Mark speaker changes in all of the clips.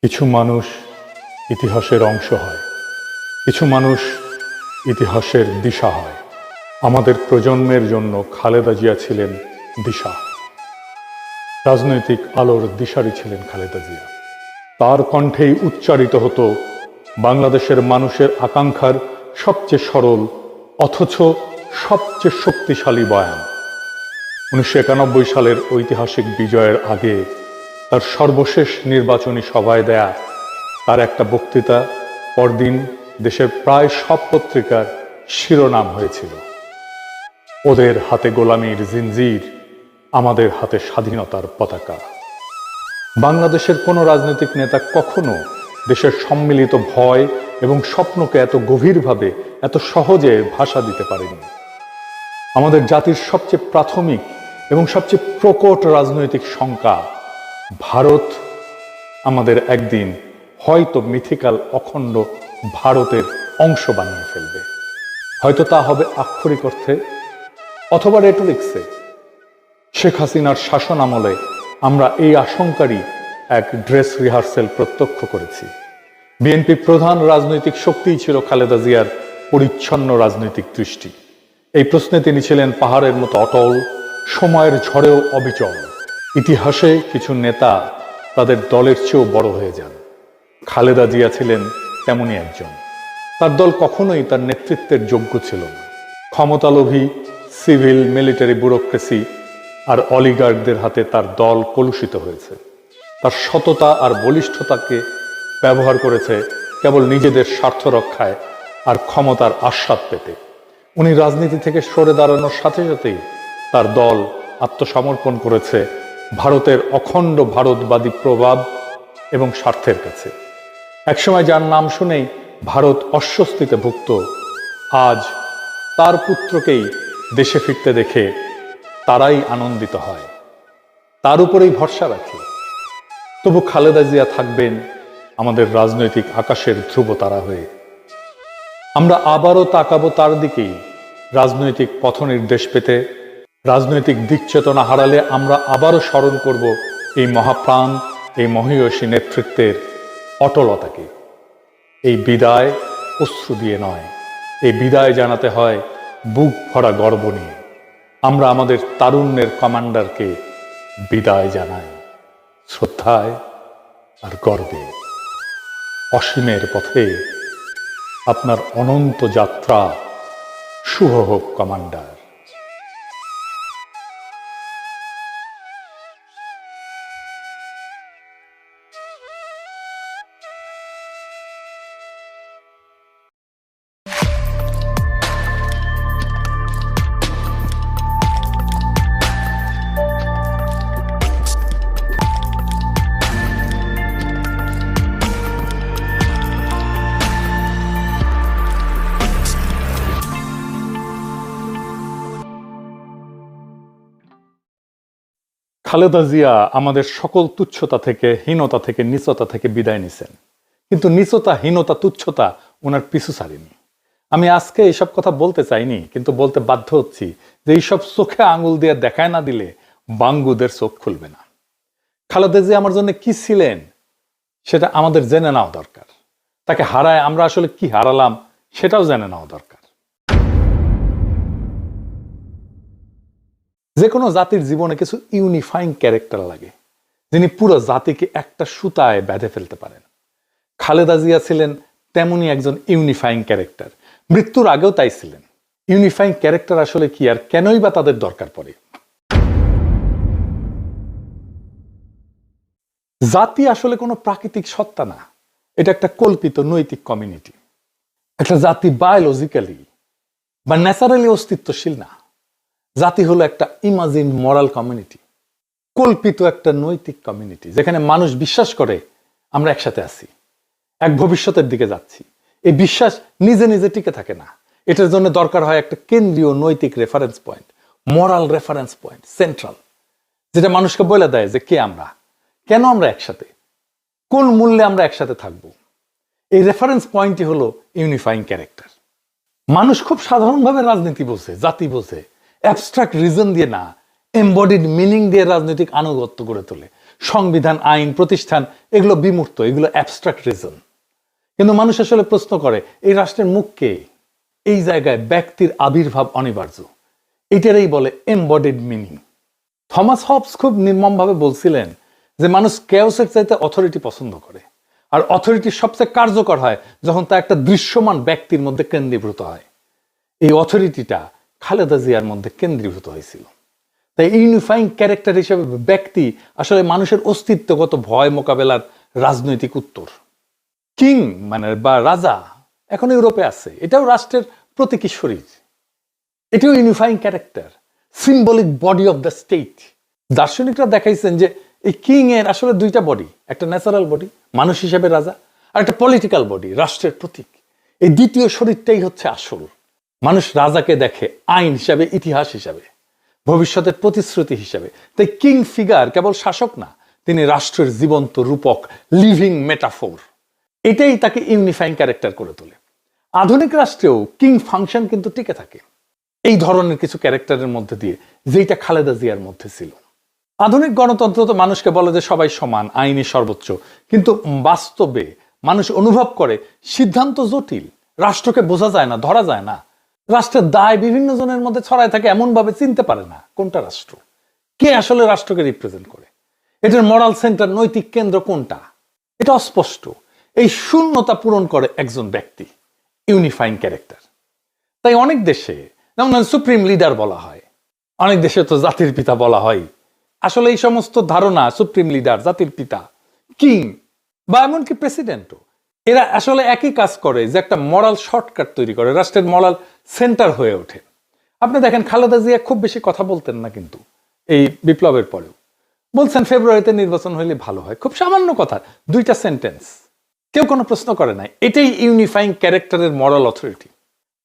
Speaker 1: কিছু মানুষ ইতিহাসের অংশ হয়, কিছু মানুষ ইতিহাসের দিশা হয়। আমাদের প্রজন্মের জন্য খালেদা জিয়া ছিলেন দিশা। রাজনৈতিক আলোর দিশারি ছিলেন খালেদা জিয়া। তার কণ্ঠেই উচ্চারিত হতো বাংলাদেশের মানুষের আকাঙ্ক্ষার সবচেয়ে সরল অথচ সবচেয়ে শক্তিশালী বয়ান। 1991 সালের ঐতিহাসিক বিজয়ের আগে তার সর্বশেষ নির্বাচনী সভায় দেয়া তার একটা বক্তৃতা পরদিন দেশের প্রায় সব পত্রিকার শিরোনাম হয়েছিল, ওদের হাতে গোলামীর জিনজির, আমাদের হাতে স্বাধীনতার পতাকা। বাংলাদেশের কোনো রাজনৈতিক নেতা কখনো দেশের সম্মিলিত ভয় এবং স্বপ্নকে এত গভীরভাবে এত সহজে ভাষা দিতে পারেনি। আমাদের জাতির সবচেয়ে প্রাথমিক এবং সবচেয়ে প্রকট রাজনৈতিক শঙ্কা, ভারত আমাদের একদিন হয়তো মিথিক্যাল অখণ্ড ভারতের অংশ বানিয়ে ফেলবে। হয়তো তা হবে আক্ষরিক অর্থে অথবা রেটরিক্সে। শেখ হাসিনার শাসন আমলে আমরা এই আশঙ্কারই এক ড্রেস রিহার্সেল প্রত্যক্ষ করেছি। বিএনপি প্রধান রাজনৈতিক শক্তিই ছিল খালেদা জিয়ার পরিচ্ছন্ন রাজনৈতিক দৃষ্টি। এই প্রশ্নে তিনি ছিলেন পাহাড়ের মতো অটল, সময়ের ঝড়েও অবিচল। ইতিহাসে কিছু নেতা তাদের দলের চেয়েও বড় হয়ে যান, খালেদা জিয়া ছিলেন তেমনই একজন। তার দল কখনোই তার নেতৃত্বের যোগ্য ছিল না। ক্ষমতালোভী সিভিল মিলিটারি ব্যুরোক্রেসি আর অলিগার্কদের হাতে তার দল কলুষিত হয়েছে। তার সততা আর বলিষ্ঠতাকে ব্যবহার করেছে কেবল নিজেদের স্বার্থ রক্ষায় আর ক্ষমতার আস্বাদ পেতে। উনি রাজনীতি থেকে সরে দাঁড়ানোর সাথে সাথেই তার দল আত্মসমর্পণ করেছে ভারতের অখণ্ড ভারতবাদী প্রভাব এবং স্বার্থের কাছে। একসময় যার নাম শুনেই ভারত অস্বস্তিতে ভুগত, আজ তার পুত্রকেই দেশে ফিরতে দেখে তারাই আনন্দিত হয়, তার উপরেই ভরসা রাখে। তবু খালেদা জিয়া থাকবেন আমাদের রাজনৈতিক আকাশের ধ্রুবতারা হয়ে। আমরা আবারও তাকাবো তার দিকেই রাজনৈতিক পথ নির্দেশ পেতে। রাজনৈতিক দিক চেতনা হারালে আমরা আবারও স্মরণ করব এই মহাপ্রাণ, এই মহীয়সী নেতৃত্বের অটলতাকে। এই বিদায় অশ্রু দিয়ে নয়, এই বিদায় জানাতে হয় বুক ভরা গর্ব নিয়ে। আমরা আমাদের তারুণ্যের কমান্ডারকে বিদায় জানাই শ্রদ্ধায় আর গর্বে। অসীমের পথে আপনার অনন্ত যাত্রা শুভ হোক কমান্ডার। খালেদা জিয়া আমাদের সকল তুচ্ছতা থেকে, হীনতা থেকে, নীচতা থেকে বিদায় নিছেন, কিন্তু নীচতা, হীনতা, তুচ্ছতা ওনার পিছু ছাড়েনি। আমি আজকে এইসব কথা বলতে চাইনি, কিন্তু বলতে বাধ্য হচ্ছি যে এইসব চোখে আঙুল দিয়ে দেখায় না দিলে বাঙ্গুদের চোখ খুলবে না। খালেদা জিয়া আমার জন্য কি ছিলেন সেটা আমাদের জেনে নেওয়া দরকার। তাকে হারায় আমরা আসলে কি হারালাম সেটাও জেনে নেওয়া দরকার। যে কোনো জাতির জীবনে কিছু ইউনিফাইং ক্যারেক্টার লাগে, যিনি পুরো জাতিকে একটা সুতায় বেঁধে ফেলতে পারেন। খালেদা জিয়া ছিলেন তেমনই একজন ইউনিফাইং ক্যারেক্টার। মৃত্যুর আগেও তাই ছিলেন। ইউনিফাইং ক্যারেক্টার আসলে কি আর কেনই বা তাদের দরকার পড়ে? জাতি আসলে কোনো প্রাকৃতিক সত্তা না, এটা একটা কল্পিত নৈতিক কমিউনিটি। একটা জাতি বায়োলজিক্যালি বা ন্যাচারালি অস্তিত্বশীল না। জাতি হলো একটা ইমাজিন মরাল কমিউনিটি, কল্পিত একটা নৈতিক কমিউনিটি, যেখানে মানুষ বিশ্বাস করে আমরা একসাথে আছি, এক ভবিষ্যতের দিকে যাচ্ছি। এই বিশ্বাস নিজে নিজে টিকে থাকে না। এটার জন্য দরকার হয় একটা কেন্দ্রীয় নৈতিক রেফারেন্স পয়েন্ট, মরাল রেফারেন্স পয়েন্ট, সেন্ট্রাল, যেটা মানুষকে বলে দেয় যে কে আমরা, কেন আমরা একসাথে, কোন মূল্যে আমরা একসাথে থাকব। এই রেফারেন্স পয়েন্টই হলো ইউনিফাইং ক্যারেক্টার। মানুষ খুব সাধারণভাবে রাজনীতি বোঝে, জাতি বোঝে, অ্যাবস্ট্রাক্ট রিজন দিয়ে না, এমবডিড মিনিং দিয়ে রাজনৈতিক আনুগত্য গড়ে তোলে। সংবিধান, আইন, প্রতিষ্ঠান এগুলো বিমূর্ত, এগুলো অ্যাবস্ট্রাক্ট রিজন। কিন্তু মানুষ আসলে প্রশ্ন করে এই রাষ্ট্রের মুখ কে? এই জায়গায় ব্যক্তির আবির্ভাব অনিবার্য। এটারই বলে এমবডিড মিনিং। থমাস হবস খুব নির্মমভাবে বলছিলেন যে মানুষ কেওসের চাইতে অথরিটি পছন্দ করে, আর অথরিটি সবচেয়ে কার্যকর হয় যখন তা একটা দৃশ্যমান ব্যক্তির মধ্যে কেন্দ্রীভূত হয়। এই অথরিটিটা খালেদা জিয়ার মধ্যে কেন্দ্রীভূত হয়েছিল। তাই ইউনিফাইং ক্যারেক্টার হিসেবে ব্যক্তি আসলে মানুষের অস্তিত্বগত ভয় মোকাবেলার রাজনৈতিক উত্তর। কিং মানে বা রাজা এখন ইউরোপে আছে, এটাও রাষ্ট্রের প্রতীকী শরীর, এটাও unifying character, symbolic body of the state. দার্শনিকরা দেখাইছেন যে এই কিং এর আসলে দুইটা বডি, একটা ন্যাচারাল বডি মানুষ হিসেবে রাজা, আর একটা পলিটিক্যাল বডি রাষ্ট্রের প্রতীক। এই দ্বিতীয় শরীরটাই হচ্ছে আসল। মানুষ রাজাকে দেখে আইন হিসাবে, ইতিহাস হিসাবে, ভবিষ্যতের প্রতিশ্রুতি হিসাবে। তাই কিং ফিগার কেবল শাসক না, তিনি রাষ্ট্রের জীবন্ত রূপক, লিভিং মেটাফোর। এটাই তাকে ইউনিফাইং ক্যারেক্টার করে তোলে। আধুনিক রাষ্ট্রেও কিং ফাংশন কিন্তু টিকে থাকে এই ধরনের কিছু ক্যারেক্টারের মধ্যে দিয়ে, যেটা খালেদা জিয়ার মধ্যে ছিল। আধুনিক গণতন্ত্র তো মানুষকে বলে যে সবাই সমান, আইনি সর্বোচ্চ, কিন্তু বাস্তবে মানুষ অনুভব করে সিদ্ধান্ত জটিল, রাষ্ট্রকে বোঝা যায় না, ধরা যায় না। রাষ্ট্রের দায় বিভিন্ন জনের মধ্যে ছড়ায় থাকে, এমন ভাবে চিনতে পারে না কোনটা রাষ্ট্র, কে আসলে রাষ্ট্রকে রিপ্রেজেন্ট করে, এটার মরাল সেন্টার, নৈতিক কেন্দ্র কোনটা, এটা অস্পষ্ট। এই শূন্যতা পূরণ করে একজন ব্যক্তি, ইউনিফাইং ক্যারেক্টার। তাই অনেক দেশে যেমন সুপ্রিম লিডার বলা হয়, অনেক দেশে তো জাতির পিতা বলা হয়। আসলে এই সমস্ত ধারণা, সুপ্রিম লিডার, জাতির পিতা, কিং বা এমনকি প্রেসিডেন্টও, এরা আসলে একই কাজ করে, যে একটা মরাল শর্টকাট তৈরি করে, রাষ্ট্রের মরাল সেন্টার হয়ে ওঠে। আপনি দেখেন খালেদা জিয়া খুব বেশি কথা বলতেন না, কিন্তু এই বিপ্লবের পরেও বলছেন ফেব্রুয়ারিতে নির্বাচন হইলে ভালো হয়, খুব সামান্য কথা, দুইটা সেন্টেন্স, কেউ কোনো প্রশ্ন করে নাই। এটাই ইউনিফাইং ক্যারেক্টারের মরাল অথরিটি।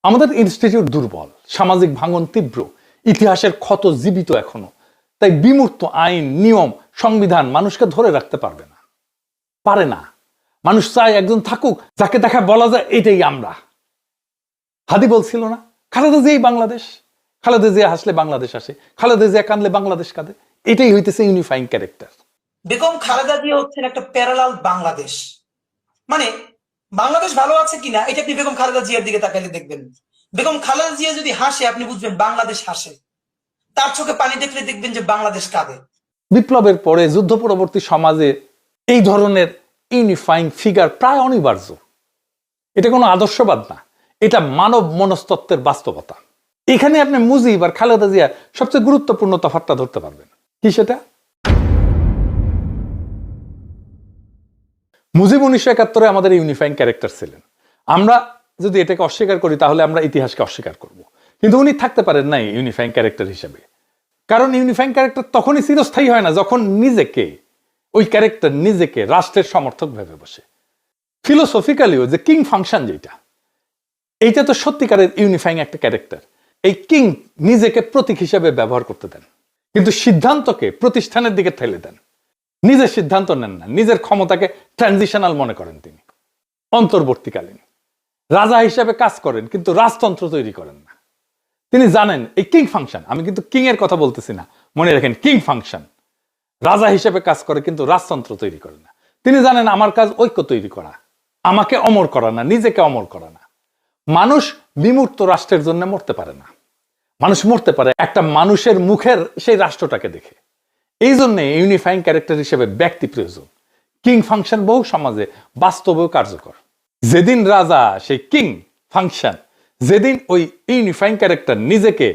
Speaker 1: আমাদের ইনস্টিটিউট দুর্বল, সামাজিক ভাঙন তীব্র, ইতিহাসের ক্ষত জীবিত এখনো। তাই বিমূর্ত আইন, নিয়ম, সংবিধান মানুষকে ধরে রাখতে পারবে না, পারে না। মানুষ চায় একজন থাকুক যাকে দেখা বলা যায় এটাই আমরা। হাদি বলছিল না, খালেদা জিয়াই বাংলাদেশ, খালেদা জিয়া হাসলে বাংলাদেশ আসে, খালেদা জিয়া কাঁদলে বাংলাদেশ কাঁদে। এটাই হইতেছে ইউনিফাইং ক্যারেক্টার।
Speaker 2: বেগম খালেদা জিয়া হচ্ছেন একটা প্যারালাল বাংলাদেশ। মানে বাংলাদেশ ভালো আছে কিনা এটা আপনি বেগম খালেদা জিয়ার দিকে তাকাইলে দেখবেন। বেগম খালেদা জিয়া যদি হাসে আপনি বুঝবেন বাংলাদেশ হাসে, তার চোখে পানি দেখলে দেখবেন যে বাংলাদেশ কাঁদে।
Speaker 1: বিপ্লবের পরে যুদ্ধ পরবর্তী সমাজে এই ধরনের ইউনিফাইং ফিগার প্রায় অনিবার্য। এটা কোনো আদর্শবাদ না, এটা মানব মনস্তত্ত্বের বাস্তবতা। এখানে আপনি মুজিব আর খালেদা জিয়ার সবচেয়ে গুরুত্বপূর্ণ তফাৎটা ধরতে পারবেন। কি সেটা? মুজিব 1971-এ আমাদের ইউনিফাইং ক্যারেক্টার ছিলেন। আমরা যদি এটাকে অস্বীকার করি তাহলে আমরা ইতিহাসকে অস্বীকার করব। কিন্তু উনি থাকতে পারেন নাই ইউনিফাইং ক্যারেক্টার হিসেবে, কারণ ইউনিফাইং ক্যারেক্টার তখনই চিরস্থায়ী হয় না যখন নিজেকে, ওই ক্যারেক্টার নিজেকে রাষ্ট্রের সমর্থক ভেবে বসে। ফিলোসফিক্যালিও যে কিং ফাংশন যেটা, এইটা তো সত্যিকারের ইউনিফাইং একটা ক্যারেক্টার। এই কিং নিজেকে প্রতীক হিসেবে ব্যবহার করতে দেন, কিন্তু সিদ্ধান্তকে প্রতিষ্ঠানের দিকে ঠেলে দেন। নিজের সিদ্ধান্ত নেন না, নিজের ক্ষমতাকে ট্রানজিশনাল মনে করেন। তিনি অন্তর্বর্তীকালীন রাজা হিসেবে কাজ করেন, কিন্তু রাজতন্ত্র তৈরি করেন না। তিনি জানেন এই কিং ফাংশন, আমি কিন্তু কিং এর কথা বলতেছি না, মনে রাখেন কিং ফাংশন, রাজা হিসেবে কাজ করে কিন্তু রাজতন্ত্র তৈরি করে না। তিনি জানেন আমার কাজ ঐক্য তৈরি করা, আমাকে অমর করা না, নিজেকে অমর করা না। মানুষ বিমূর্ত রাষ্ট্রের জন্য মরতে পারে না, মানুষ মরতে পারে একটা মানুষের মুখের সেই রাষ্ট্রটাকে দেখে। এই জন্য ইউনিফাইং ক্যারেক্টার হিসেবে ব্যক্তি প্রয়োজন। কিং ফাংশন বহু সমাজে বাস্তবেও কার্যকর। যেদিন রাজা সেই কিং ফাংশন, যেদিন ওই ইউনিফাইং ক্যারেক্টার নিজেকে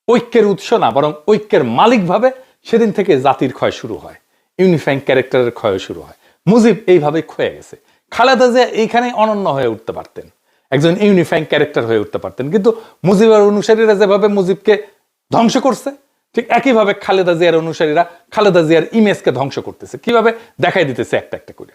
Speaker 1: ঐক্যের উৎস না বরং ঐক্যের মালিক ভাবে, সেদিন থেকে জাতির ক্ষয় শুরু হয়, ইউনিফাইং ক্যারেক্টারের ক্ষয় শুরু হয়। মুজিব এইভাবে ক্ষয়ে গেছে। খালেদা জিয়া এইখানে অনন্য হয়ে উঠতে পারতেন, একজন ইউনিফাইং ক্যারেক্টার হয়ে উঠতে পারতেন। কিন্তু মুজিবের অনুসারীরা যেভাবে মুজিবকে ধ্বংস করছে, ঠিক একইভাবে খালেদা জিয়ার অনুসারীরা খালেদা জিয়ার ইমেজকে ধ্বংস করতেছে। কিভাবে দেখাই দিতেছে একটা একটা করে।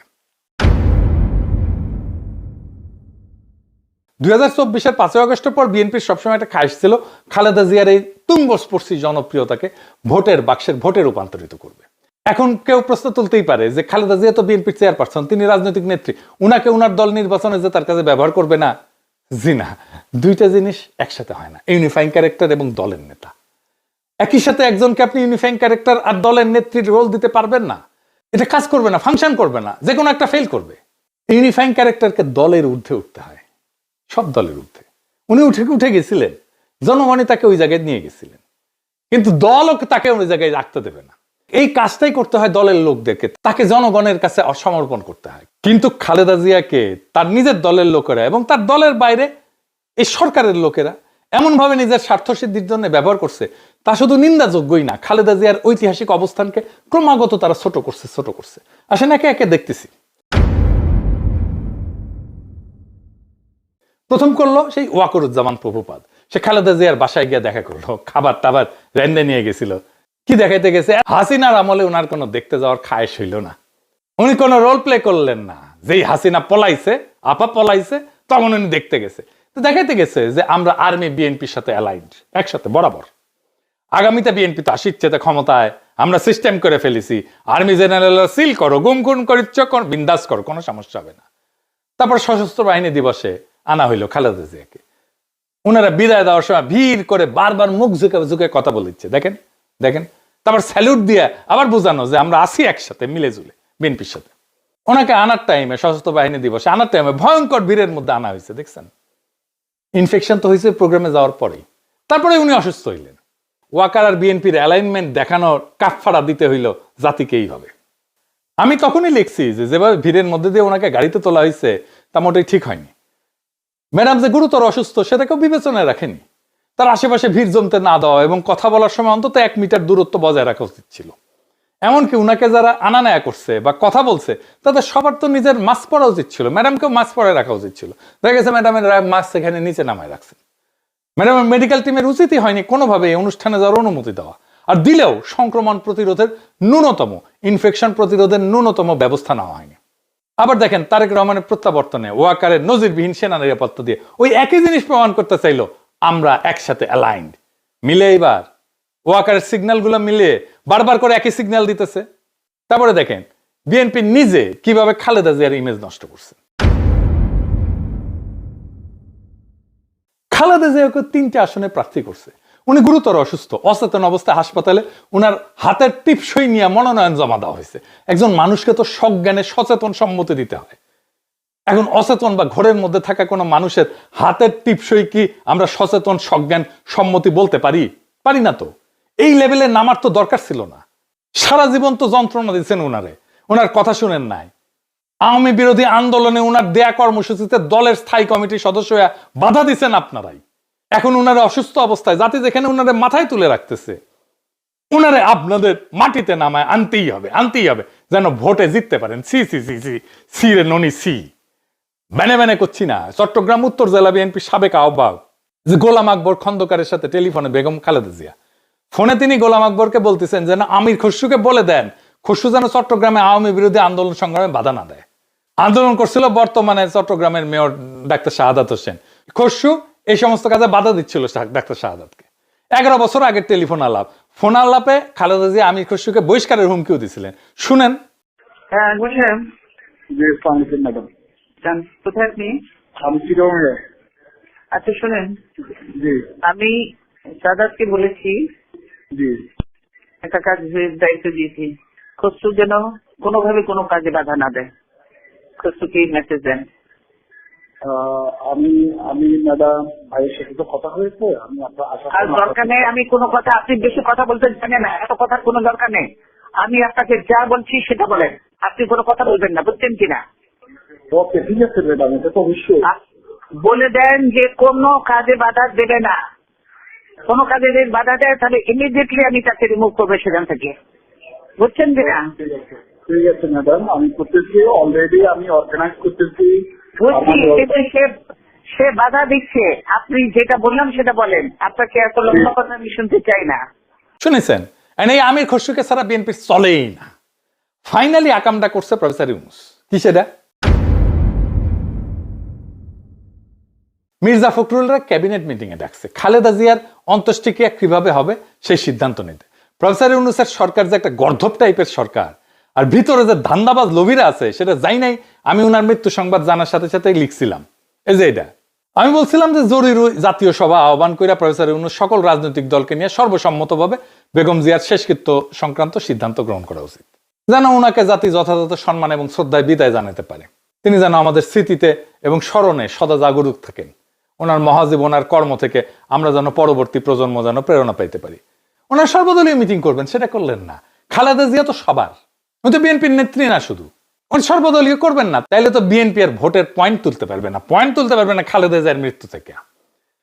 Speaker 1: 2024-এর 5ই আগস্টের পর বিএনপির সবসময় একটা খায়েশ ছিল খালেদা জিয়ার এই তুঙ্গস্পর্শী জনপ্রিয়তাকে ভোটের বাক্সের ভোটে রূপান্তরিত করবে। এখন কেউ প্রশ্ন তুলতেই পারে যে খালেদা জিয়া তো বিএনপির চেয়ারপারসন, তিনি রাজনৈতিক নেত্রী, উনাকে উনার দল নির্বাচনে যে তার কাছে ব্যবহার করবে না। জি না, দুইটা জিনিস একসাথে হয় না, ইউনিফাইং ক্যারেক্টার এবং দলের নেতা। একই সাথে একজনকে আপনি ইউনিফাইং ক্যারেক্টার আর দলের নেত্রীর রোল দিতে পারবেন না। এটা কাজ করবে না, ফাংশন করবে না, যে কোনো একটা ফেল করবে। ইউনিফাইং ক্যারেক্টারকে দলের ঊর্ধ্বে উঠতে হয়, সব দলের ঊর্ধ্বে। উনি উঠে গেছিলেন, জনগণই তাকে ওই জায়গায় নিয়ে গেছিলেন, কিন্তু দলও তাকে ওই জায়গায় রাখতে দেবে না। এই কাজটাই করতে হয় দলের লোকদেরকে, তাকে জনগণের কাছে সমর্পণ করতে হয়। কিন্তু খালেদা জিয়াকে তার নিজের দলের লোকেরা এবং তার দলের বাইরে এই সরকারের লোকেরা এমন ভাবে নিজের স্বার্থ সিদ্ধির জন্য ব্যবহার করছে, তা শুধু নিন্দাযোগ্যই না, খালেদা জিয়ার ঐতিহাসিক অবস্থানকে ক্রমাগত তারা ছোট করছে। আসেন একে একে দেখতেছি। প্রথম করলো সেই ওয়াকরুজ্জামান প্রভুপাদ, সে খালেদা জিয়ার বাসায় গিয়ে দেখা করলো, খাবার টাবার রেন্ডে নিয়ে গেছিল। কি দেখাইতে গেছে? হাসিনার আমলে ওনার কোনো দেখতে যাওয়ার খায়েশ হইল না, উনি কোনো রোল প্লে করলেন না। যেই হাসিনা পলাইছে, আপা পলাইছে, তখন উনি দেখতে গেছে। তো দেখাইতে গেছে যে আমরা আর্মি বিএনপির সাথে অ্যালাইন্ড, একসাথে বরাবর। আগামীতে বিএনপি তো আসিচ্ছে ক্ষমতায়, আমরা সিস্টেম করে ফেলেছি, আর্মি জেনারেল সিল করো, গুম করিচ্ছ, বিন্দাস করো, কোনো সমস্যা হবে না। তারপর সশস্ত্র বাহিনী দিবসে আনা হইলো খালেদা জিয়াকে। ওনারা বিদায় দেওয়ার সময় ভিড় করে বারবার মুখ ঝুঁকে কথা বলিচ্ছে, দেখেন। তারপর স্যালুট দিয়ে আবার বোঝানো যে আমরা আসি একসাথে মিলে জুলে বিএনপির সাথে। ওনাকে আনার টাইমে, সশস্ত্র বাহিনী দিবসে আনার টাইমে ভয়ঙ্কর ভিড়ের মধ্যে আনা হয়েছে, দেখছেন। ইনফেকশন তো হয়েছে প্রোগ্রামে যাওয়ার পরেই, তারপরে উনি অসুস্থ হইলেন। ওয়াকার আর বিএনপির অ্যালাইনমেন্ট দেখানোর কাফফারা দিতে হইল জাতিকেই হবে। আমি তখনই লিখছি যে যেভাবে ভিড়ের মধ্যে দিয়ে ওনাকে গাড়িতে তোলা হয়েছে তা মোটেই ঠিক হয়নি। ম্যাডাম যে গুরুতর অসুস্থ সেটাকেও বিবেচনায় রাখেনি, তার আশেপাশে ভিড় জমতে না দেওয়া এবং কথা বলার সময় অন্তত 1 মিটার দূরত্ব বজায় রাখা উচিত ছিল। এমনকি উনাকে যারা আনা নেয়া করছে বা কথা বলছে তাদের সবার তো নিজের মাস্ক পরা উচিত ছিল, ম্যাডামকেও মাস্ক পরে রাখা উচিত ছিল। দেখা গেছে ম্যাডামের মাস্ক এখানে নিচে নামায় রাখছে। ম্যাডামের মেডিকেল টিমের উচিতই হয়নি কোনোভাবে এই অনুষ্ঠানে যাওয়ার অনুমতি দেওয়া, আর দিলেও সংক্রমণ প্রতিরোধের ন্যূনতম, ইনফেকশন প্রতিরোধের ন্যূনতম ব্যবস্থা নেওয়া হয়নি। আবার দেখেন তারেক রহমানের প্রত্যাবর্তনে ওয়াকারের নজিরবিহীন সেনা নিরাপত্তা দিয়ে ওই একই জিনিস প্রমাণ করতে চাইলো আমরা একসাথে অ্যালাইন্ড। মিলে এবার ওয়াকারের সিগন্যালগুলো মিলিয়ে বারবার করে একই সিগন্যাল দিতেছে। তারপরে দেখেন বিএনপি নিজে কিভাবে খালেদা জিয়ার ইমেজ নষ্ট করছে। খালেদা জিয়াকে 3টে আসনে প্রার্থী করছে। উনি গুরুতর অসুস্থ, অচেতন অবস্থায় হাসপাতালে, উনার হাতের টিপসই নিয়ে মনোনয়ন জমা দেওয়া হয়েছে। একজন মানুষকে তো সজ্ঞানে সচেতন সম্মতি দিতে হয়। এখন অচেতন বা ঘরের মধ্যে থাকা কোনো মানুষের হাতের টিপসই কি আমরা সচেতন সজ্ঞান সম্মতি বলতে পারি না তো। এই লেভেলে নামার তো দরকার ছিল না। সারা জীবন তো যন্ত্রণা দিচ্ছেন উনারে, ওনার কথা শুনেন নাই। আওয়ামী বিরোধী আন্দোলনে উনার দেয়া কর্মসূচিতে দলের স্থায়ী কমিটির সদস্য হয়ে বাধা দিচ্ছেন আপনারাই। এখন উনারে অসুস্থ অবস্থায় জাতি যেখানে উনারে মাথায় তুলে রাখতেছে, উনারে আপনাদের মাটিতে নামায় আনতেই হবে যেন ভোটে জিততে পারেন। সি রে ননি সি। ব্যানে করছি না। চট্টগ্রাম উত্তর জেলা বিএনপি সাবেক আহ্বায়ক যে গোলাম আকবর খন্দকারের সাথে টেলিফোনে বেগম খালেদা জিয়া, ফোনে তিনি গোলাম আকবরকে বলতেছেন যেন আমির খসরুকে বলে দেন খসরু যেন চট্টগ্রামে আওয়ামী বিরোধী আন্দোলন সংগ্রামে বাধা না দেয়। আন্দোলন করছিল বর্তমানে চট্টগ্রামের মেয়র ডাক্তার শাহাদাত হোসেন। খসরু এই সমস্ত কাজে বাধা দিচ্ছিল ডাক্তার শাহাদাতকে। 11 বছর আগের টেলিফোন আলাপ। ফোন আলাপে খালেদা জিয়া আমির খসরুকে বহিষ্কারের হুমকিও দিছিলেন। শুনেন।
Speaker 3: হ্যাঁ বলছেন।
Speaker 4: জি আসসালামু আলাইকুম ম্যাডাম।
Speaker 3: কোথায় আপনি?
Speaker 4: আমি চিরঙ্গে।
Speaker 3: আচ্ছা শুনেন,
Speaker 4: জি
Speaker 3: আমি সাদাতকে বলেছি
Speaker 4: জি
Speaker 3: একটা কাজের দায়িত্ব দিয়েছি, খসরু যেন কোনোভাবে কোনো কাজে বাধা না দেয়। খসরুকে মেসেজ দেন।
Speaker 4: আমি আমি ম্যাডাম ভাইয়ের সাথে তো কথা হয়েছে, আমি আপনার আশা
Speaker 3: আর দরকার নেই আমি কোনো কথা, আপনি বেশি কথা বলতে জানেন না, এত কথার কোনো দরকার নেই। আমি আপনাকে যা বলছি সেটা বলেন, আপনি কোনো কথা বলবেন না, বুঝছেন কিনা?
Speaker 4: ওকে ঠিক আছে ম্যাডাম, এটা তো অবশ্যই
Speaker 3: বলে দেন যে কোনো কাজে বাধা দেবে না। কোনো কাজে যদি বাধা দেয় তাহলে ইমিডিয়েটলি আমি তাকে রিমুভ করবো সেখান থেকে, বুঝছেন কিনা?
Speaker 4: ঠিক আছে ম্যাডাম, আমি করতেছি, অলরেডি আমি অর্গানাইজ করতেছি।
Speaker 3: বুঝছি, কিন্তু সে বাধা দিচ্ছে। আপনি যেটা বললাম সেটা বলেন, আপনাকে এত লম্বা কথা আমি শুনতে চাই না।
Speaker 1: শুনেছেন? এই আমির খসরুকে ছাড়া বিএনপি চলেই না। ফাইনালি আকামটা করছে প্রফেসর ইউনূস। কি সেটা? মির্জা ফখরুলরা ক্যাবিনেট মিটিং এ ডাকছে খালেদা জিয়ার অন্ত্যেষ্টিক্রিয়া কিভাবে হবে সেই সিদ্ধান্ত নিতে। প্রফেসর ইউনূসের সরকার যে একটা গর্ধব টাইপের সরকার, আর ভিতরে যে ধান্দাবাজ লোভীরা আছে সেটা যাই নাই। আমি উনার মৃত্যু সংবাদ জানার সাথে সাথে লিখছিলাম এই যে এটা। আমি বলছিলাম যে জরুরি জাতীয় সভা আহ্বান করে প্রফেসর ইউনূস সকল রাজনৈতিক দলকে নিয়ে সর্বসম্মতভাবে বেগম জিয়ার শেষকৃত্য সংক্রান্ত সিদ্ধান্ত গ্রহণ করা উচিত। যেন ওনাকে জাতি যথাযথ সম্মান এবং শ্রদ্ধায় বিদায় জানাতে পারে। তিনি যেন আমাদের স্মৃতিতে এবং স্মরণে সদা জাগরুক থাকেন। ওনার মহাজীব, ওনার কর্ম থেকে আমরা যেন পরবর্তী প্রজন্ম যেন প্রেরণা পাইতে পারি। ওনার সর্বদলীয় মিটিং করবেন, সেটা করলেন না। খালেদা জিয়া তো সবার, উনি তো বিএনপির নেত্রী না শুধু, উনি সর্বদলীয় করবেন না। তাইলে তো বিএনপি আর ভোটের পয়েন্ট তুলতে পারবে না, খালেদা জিয়ার মৃত্যু থেকে।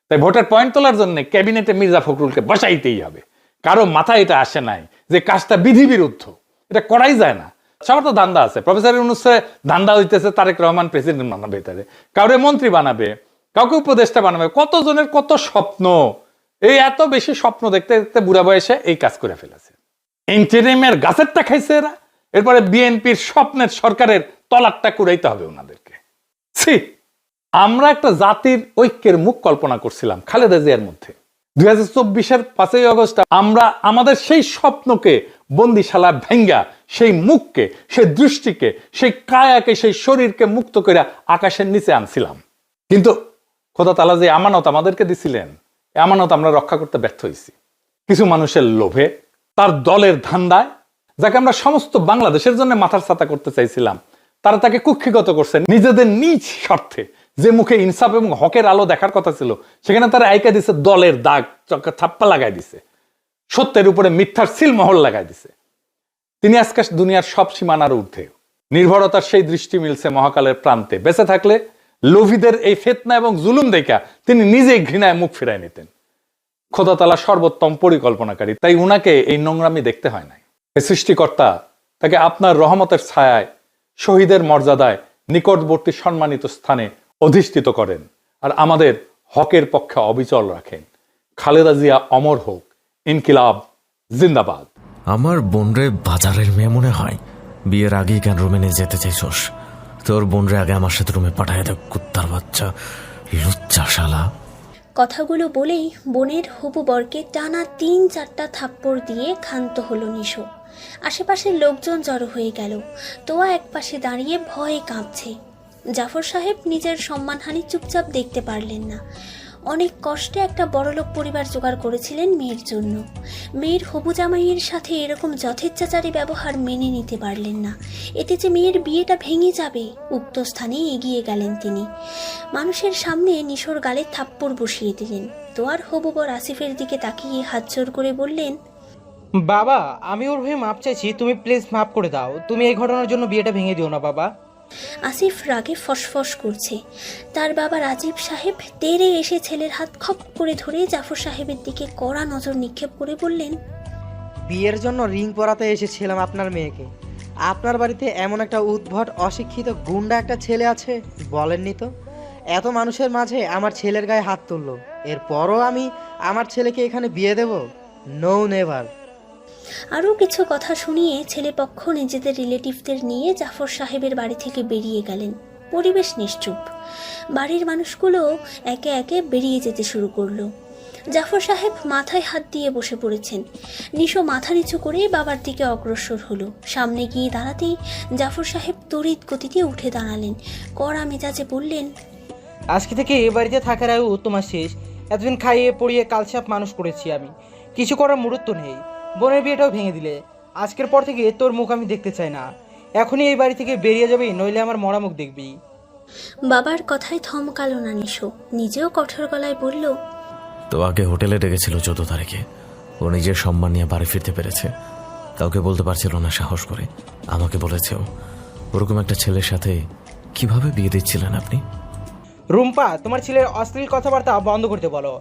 Speaker 1: তাই ভোটের পয়েন্ট তোলার জন্য ক্যাবিনেটে মির্জা ফখরুলকে বসাইতেই হবে। কারো মাথায় এটা আসে নাই যে কাজটা বিধি বিরুদ্ধ, এটা করাই যায় না। সবার তো ধান্দা আছে, প্রফেসর ইউনূসের ধান্দা হইতেছে তারেক রহমান প্রেসিডেন্ট বানাবে, তারে কাউরে মন্ত্রী বানাবে, কাউকে উপদেষ্টা বানাবে। কতজনের কত স্বপ্ন, এই এত বেশি স্বপ্ন দেখতে দেখতে বুড়া বয়সে এই কাজ করে ফেলেছে। ইন্টারিমের গাছেরটা খাইছে এরা, এরপরে বিএনপির স্বপ্নের সরকারের তলারটা কুড়াইতে হবে ওনাদেরকে। আমরা একটা জাতির ঐক্যের মুখ কল্পনা করছিলাম খালেদা জিয়ার মধ্যে। 2024-এর 5ই আগস্ট আমরা আমাদের সেই স্বপ্নকে বন্দিশালা ভেঙ্গা, সেই মুখকে, সেই দৃষ্টিকে, সেই কায়াকে, সেই শরীরকে মুক্ত করে আকাশের নিচে আনছিলাম। কিন্তু খোদা তাআলা যে আমানত আমাদেরকে দিছিলেন, আমানত আমরা রক্ষা করতে ব্যর্থ হয়েছি। কিছু মানুষের লোভে, তার দলের ধান্দায়, যাকে আমরা সমস্ত বাংলাদেশের জন্য মাথার ছাতা করতে চাইছিলাম, তারা তাকে কুক্ষিগত করছে নিজেদের নিজ স্বার্থে। যে মুখে ইনসাফ এবং হকের আলো দেখার কথা ছিল, সেখানে তারা আইকা দিছে দলের দাগ, থাপ্পা লাগাই দিছে, সত্যের উপরে মিথ্যার সিলমোহর লাগাই দিছে। তিনি আজকে দুনিয়ার সব সীমানার ঊর্ধ্বে। নির্ভরতার সেই দৃষ্টি মিলছে মহাকালের প্রান্তে। বেঁচে থাকলে লোভীদের এই ফিতনা এবং জুলুম দেখা তিনি নিজেই ঘৃণায় মুখ ফিরায় নিতেন। খোদা তাআলা সর্বোত্তম পরিকল্পনাকারী, তাই উনাকে এই নোংরামি দেখতে হয় নাই। এই সৃষ্টিকর্তা তাকে আপনার রহমতের ছায়ায়, শহীদের মর্যাদায়, নিকটবর্তী সম্মানিত স্থানে অধিষ্ঠিত করেন আর আমাদের হকের পক্ষে অবিচল রাখেন। খালেদা জিয়া অমর হোক, ইনকিলাব জিন্দাবাদ।
Speaker 5: আমার বোনরে বাজারের মেয়ে মনে হয়, বিয়ের আগেই কেন রুমে নিয়ে যেতে চাইছস? তোর বোনরে আগে আমার সাথে রুমে পাঠায় দেখ, কুত্তার বাচ্চা, লুচ্চা শালা।
Speaker 6: কথাগুলো বলেই বোনের হবু বরকে টানা 3-4টা থাপ্পড় দিয়ে ক্ষান্ত হলো নিশো। আশেপাশের লোকজন জড়ো হয়ে গেল। তোয়া একপাশে দাঁড়িয়ে ভয়ে কাঁপছে। জাফর সাহেব নিজের সম্মানহানি চুপচাপ দেখতে পারলেন না। অনেক কষ্টে একটা বড়লোক পরিবার জোগাড় করেছিলেন মেয়ের জন্য। মেয়ের হবু জামাইয়ের সাথে এরকম যথেচ্ছাচারী ব্যবহার মেনে নিতে পারলেন না। এতে যে মেয়ের বিয়েটা ভেঙে যাবে, উক্ত স্থানে এগিয়ে গেলেন তিনি। মানুষের সামনে নিশোর গালে থাপ্পড় বসিয়ে দিলেন। তো আর হবু বর আসিফের দিকে তাকিয়ে হাত জোর করে বললেন,
Speaker 7: বাবা, আমি ওর হয়ে মাপ চাইছি, তুমি প্লিজ মাফ করে দাও। তুমি এই ঘটনার জন্য বিয়েটা ভেঙে দিও না বাবা।
Speaker 6: আসিফ রাগে ফসফস করছে। তার বাবা রাজীব সাহেব তেড়ে এসে ছেলের হাত খপ করে ধরে জাফর সাহেবের দিকে কড়া নজর নিক্ষেপ করে বললেন,
Speaker 7: বিয়ের জন্য রিং পরাতে এসেছিলাম আপনার মেয়েকে। আপনার বাড়িতে এমন একটা উদ্ভট অশিক্ষিত গুন্ডা একটা ছেলে আছে বলেননি তো? এত মানুষের মাঝে আমার ছেলের গায়ে হাত তুললো, এরপরও আমি আমার ছেলেকে এখানে বিয়ে দেব? No never.
Speaker 6: আরও কিছু কথা শুনিয়ে ছেলেপক্ষ নিজেদের রিলেটিভদের নিয়ে জাফর সাহেবের বাড়ি থেকে বেরিয়ে গেলেন। পরিবেশ নিশ্চুপ। বাড়ির মানুষগুলো একে একে বেরিয়ে যেতে শুরু করলো। জাফর সাহেব মাথায় হাত দিয়ে বসে পড়েছেন। নিশো মাথা নিচু করে বাবার দিকে অগ্রসর হলো। সামনে গিয়ে দাঁড়াতেই জাফর সাহেব তড়িৎ গতিতে উঠে দাঁড়ালেন। কড়া মেজাজে বললেন,
Speaker 7: আজকে থেকে এ বাড়িতে থাকার আয়ু তোমার শেষ। এতদিন খাইয়ে পড়িয়ে কালসাপ মানুষ করেছি আমি, কিছু করার মুহূর্ত নেই। বোনের বিয়েটাও ভেঙে দিলে। আজকের পর থেকে তোর মুখ আমি দেখতে চাই না। এখনই এই বাড়ি থেকে বেরিয়ে যাবি, নইলে আমার মরা মুখ দেখবি।
Speaker 6: বাবার কথায় থমকালো না নিশো। নিজেও কঠোর গলায় বলল,
Speaker 5: তো আগে হোটেলে ডেকেছিল 14 তারিখে। ও নিজের সম্মান নিয়ে বাড়ি ফিরতে পেরেছে। কাউকে বলতে পারছিল না সাহস করে, আমাকে বলেছেও। ওরকম একটা ছেলের সাথে কিভাবে বিয়ে দিচ্ছিলেন আপনি?
Speaker 7: রুম্পা, তোমার ছেলের অশ্লীল কথাবার্তা বন্ধ করতে বলো।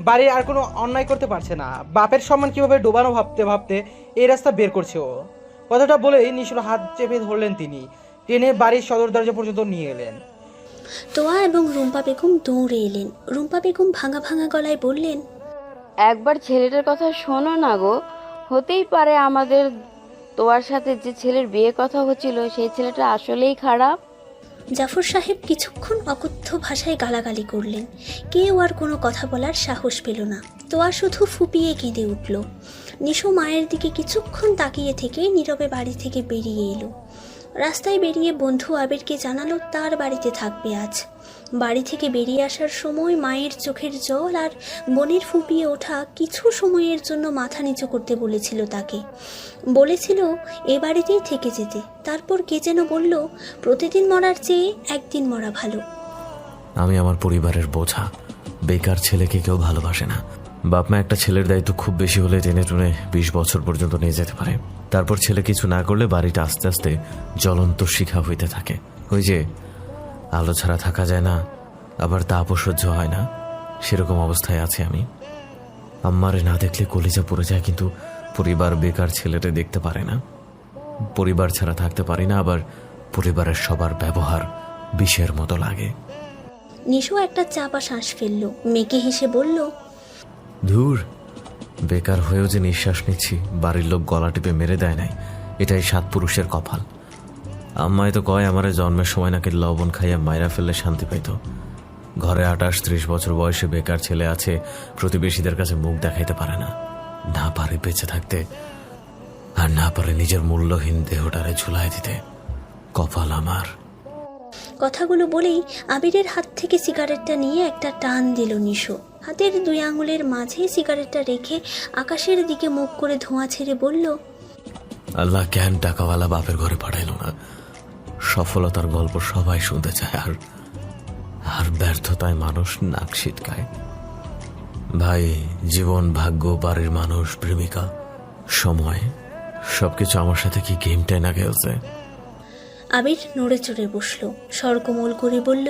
Speaker 7: বাড়ির আর কোনো অন্যায় করতে পারছে না, বাপের সম্মান কিভাবে ডোবানো ভাবতে ভাবতে এই রাস্তা বের করছে ও। কথাটা বলেই নিশুর হাত চেপে ধরলেন তিনি, টেনে বাড়ির সদর দরজা পর্যন্ত নিয়ে এলেন।
Speaker 6: তোয়া এবং রুম্পা বেগম দৌড়ে এলেন। রুম্পা বেগম ভাঙা ভাঙা গলায় বললেন,
Speaker 8: একবার ছেলেটার কথা শোনো না গো। হতেই পারে আমাদের তোয়ার সাথে যে ছেলের বিয়ে কথা হচ্ছিল সেই ছেলেটা আসলেই খারাপ।
Speaker 6: জাফর সাহেব কিছুক্ষণ অকথ্য ভাষায় গালাগালি করলেন। কেউ আর কোনো কথা বলার সাহস পেল না। তোয়া শুধু ফুপিয়ে কেঁদে উঠল। নিশো মায়ের দিকে কিছুক্ষণ তাকিয়ে থেকে নীরবে বাড়ি থেকে বেরিয়ে এলো। রাস্তায় বেরিয়ে বন্ধু আবিরকে জানালো তার বাড়িতে থাকবে আজ। বাড়ি থেকে বেরিয়ে আসার সময় মায়ের চোখের জল আর বোনের ফুপিয়ে ওঠা কিছু সময়ের জন্য মাথা নিচু করতে বলেছিল তাকে। বলেছিল এ বাড়িতেই থেকে যেতে। তারপর কে যেন বলল, প্রতিদিন মরার চেয়ে একদিন মরা ভালো।
Speaker 5: আমি আমার পরিবারের বোঝা। বেকার ছেলেকে কেউ ভালোবাসে না। বাপ মা একটা ছেলের দায়িত্ব খুব বেশি হলে টেনে টুনে 20 বছর পর্যন্ত নিয়ে যেতে পারে। তারপর ছেলে কিছু না করলে বাড়িটা আস্তে আস্তে জ্বলন্ত শিখা হইতে থাকে। ওই যে আলো ছাড়া থাকা যায় না, আবার তাপও সহ্য হয় না, সেরকম অবস্থায় আছি আমি। আম্মারে না দেখলে কলিজা পড়ে যায়, কিন্তু পরিবার বেকার ছেলেটা দেখতে পারে না। পরিবার ছাড়া থাকতে পারি না, আবার পরিবারের সবার ব্যবহার বিষের মতো লাগে।
Speaker 6: নিশো একটা চাপা শ্বাস ফেলল, মেকে হেসে বলল,
Speaker 5: ধুর, বেকার হয়েও যে নিঃশ্বাস নিচ্ছি, বাড়ির লোক গলা টিপে মেরে দেয় নাই, এটাই 7 পুরুষের কপাল। আম্মাই তো কয় আমারে জন্মের সময় নাকি লবণ খাইয়া মাইরা ফেললে শান্তি পাইত। ঘরে 28-30 বছর বয়সে বেকার ছেলে আছে, প্রতিবেশীদের কাছে মুখ দেখাইতে পারে না। না পারে বেঁচে থাকতে, আর না পারে নিজের মূল্যহীন দেহটারে ঝুলাই দিতে। কপাল আমার।
Speaker 6: কথাগুলো বলেই আবিরের হাত থেকে সিগারেটটা নিয়ে একটা টান দিল নিশো। হাতের 2 আঙুলের মাঝে সিগারেটটা রেখে আকাশের দিকে মুখ করে ধোঁয়া ছেড়ে বলল,
Speaker 5: আল্লাহ কেন টাকাওয়ালা বাপের ঘরে পাঠাইল না? সফলতার গল্প সবাই শুনতে চায়, আর ব্যর্থতায় মানুষ নাক ছিটকায়। ভাই, জীবন, ভাগ্য, বাড়ির মানুষ, প্রেমিকা, সময়, সবকিছু আমার সাথে কি গেমটাই না খেলছে?
Speaker 6: আবির নড়ে চড়ে বসলো, স্বরকোমল করে বলল,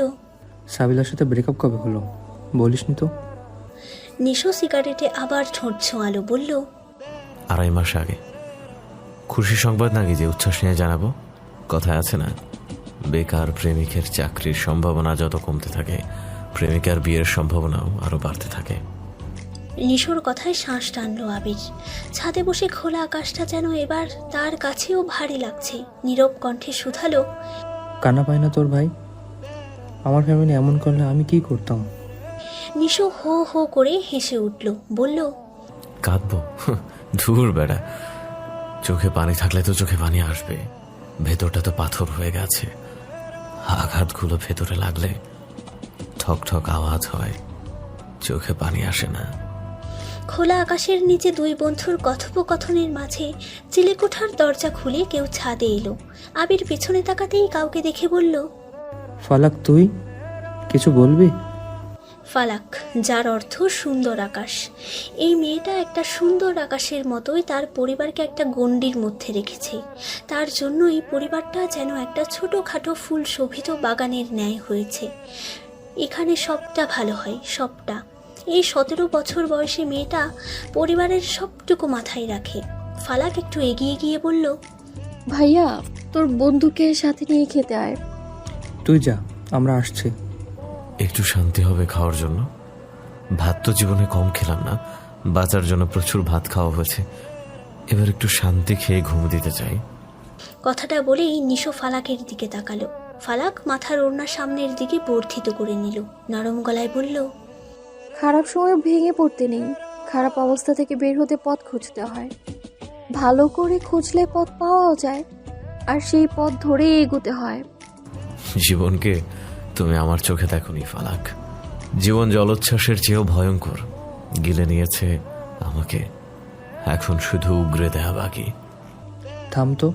Speaker 9: সাবিলার সাথে ব্রেকআপ কবে হলো বলিসনি তো?
Speaker 6: নিশো সিগারেটে আবার ঠোঁট ছোঁয়ালো, বলল,
Speaker 5: 2.5 মাস আগে। খুশি সংবাদ নাকি যে উচ্ছ্বাস নিয়ে জানাবো? কথায় আছে না, বেকার প্রেমিকের চাকরির সম্ভাবনা যত কমতে থাকে, প্রেমিকার বিয়ের সম্ভাবনাও আরো বাড়তে থাকে।
Speaker 6: নিশোর কথায় শ্বাস টানলো আবির। ছাদে বসে খোলা আকাশটা যেন এবার তার কাছেও ভারী লাগছে। নীরব কণ্ঠে শুধালো,
Speaker 9: কান্না পায় না তোর ভাই? আমার ফ্যামিলি এমন করলে আমি কি করতাম?
Speaker 6: নিশো হো হো করে হেসে উঠল, বলল,
Speaker 5: কাঁদবো? ধুর বেড়া, চোখে পানি থাকলে তো চোখে পানি আসবে। ভেতরটা তো পাথর হয়ে গেছে। আঘাতগুলো ভেতরে লাগলে ঠক ঠক আওয়াজ হয়, চোখে পানি আসে না।
Speaker 6: খোলা আকাশের নিচে 2 বন্ধুর কথোপকথনের মাঝে চিলেকোঠার দরজা খুলে কেউ ছাদে এলো। আবির পেছনে তাকাতেই কাউকে দেখে বলল,
Speaker 9: ফালাক, তুই কিছু বলবি?
Speaker 6: ফালাক, যার অর্থ সুন্দর আকাশ। এই মেয়েটা একটা সুন্দর আকাশের মতোই তার পরিবারকে একটা গণ্ডির মধ্যে রেখেছে। তার জন্যই পরিবারটা যেন একটা ছোটোখাটো ফুল শোভিত বাগানের ন্যায় হয়েছে। এখানে সবটা ভালো হয়, সবটা। এই 17 বছর বয়সী মেয়েটা পরিবারের সবটুকু মাথায় রাখে। ফালাক একটু এগিয়ে গিয়ে বলল,
Speaker 10: ভাইয়া, তোর বন্ধুকে সাথে নিয়ে খেতে আয়।
Speaker 9: তুই যা, আমরা আসছি।
Speaker 5: একটু শান্তি হবে খাওয়ার জন্য। ভাত তো জীবনে কম খেলাম না, বাঁচার জন্য প্রচুর ভাত খাওয়া হয়েছে। এবার একটু শান্তি খেয়ে ঘুম দিতে চাই।
Speaker 6: কথাটা বলেই নিশো ফালাকের দিকে তাকালো। ফালাক মাথার ওড়না সামনের দিকে বর্ধিত করে নিল, নরম গলায় বলল,
Speaker 10: খারাপ সময় ভেঙে পড়তে নেই, খারাপ অবস্থা থেকে বের হতে পথ খুঁজতে হয়। ভালো করে খুঁজলে পথ পাওয়াও যায়, আর সেই পথ ধরে এগোতে হয়।
Speaker 5: জীবনকে তুমি আমার চোখে দেখোনি ফালাক। জীবন জলোচ্ছ্বাসের চেয়েও ভয়ঙ্কর। গিলে নিয়েছে আমাকে, এখন শুধু উগরে দেয়া বাকি।
Speaker 9: থাম তো,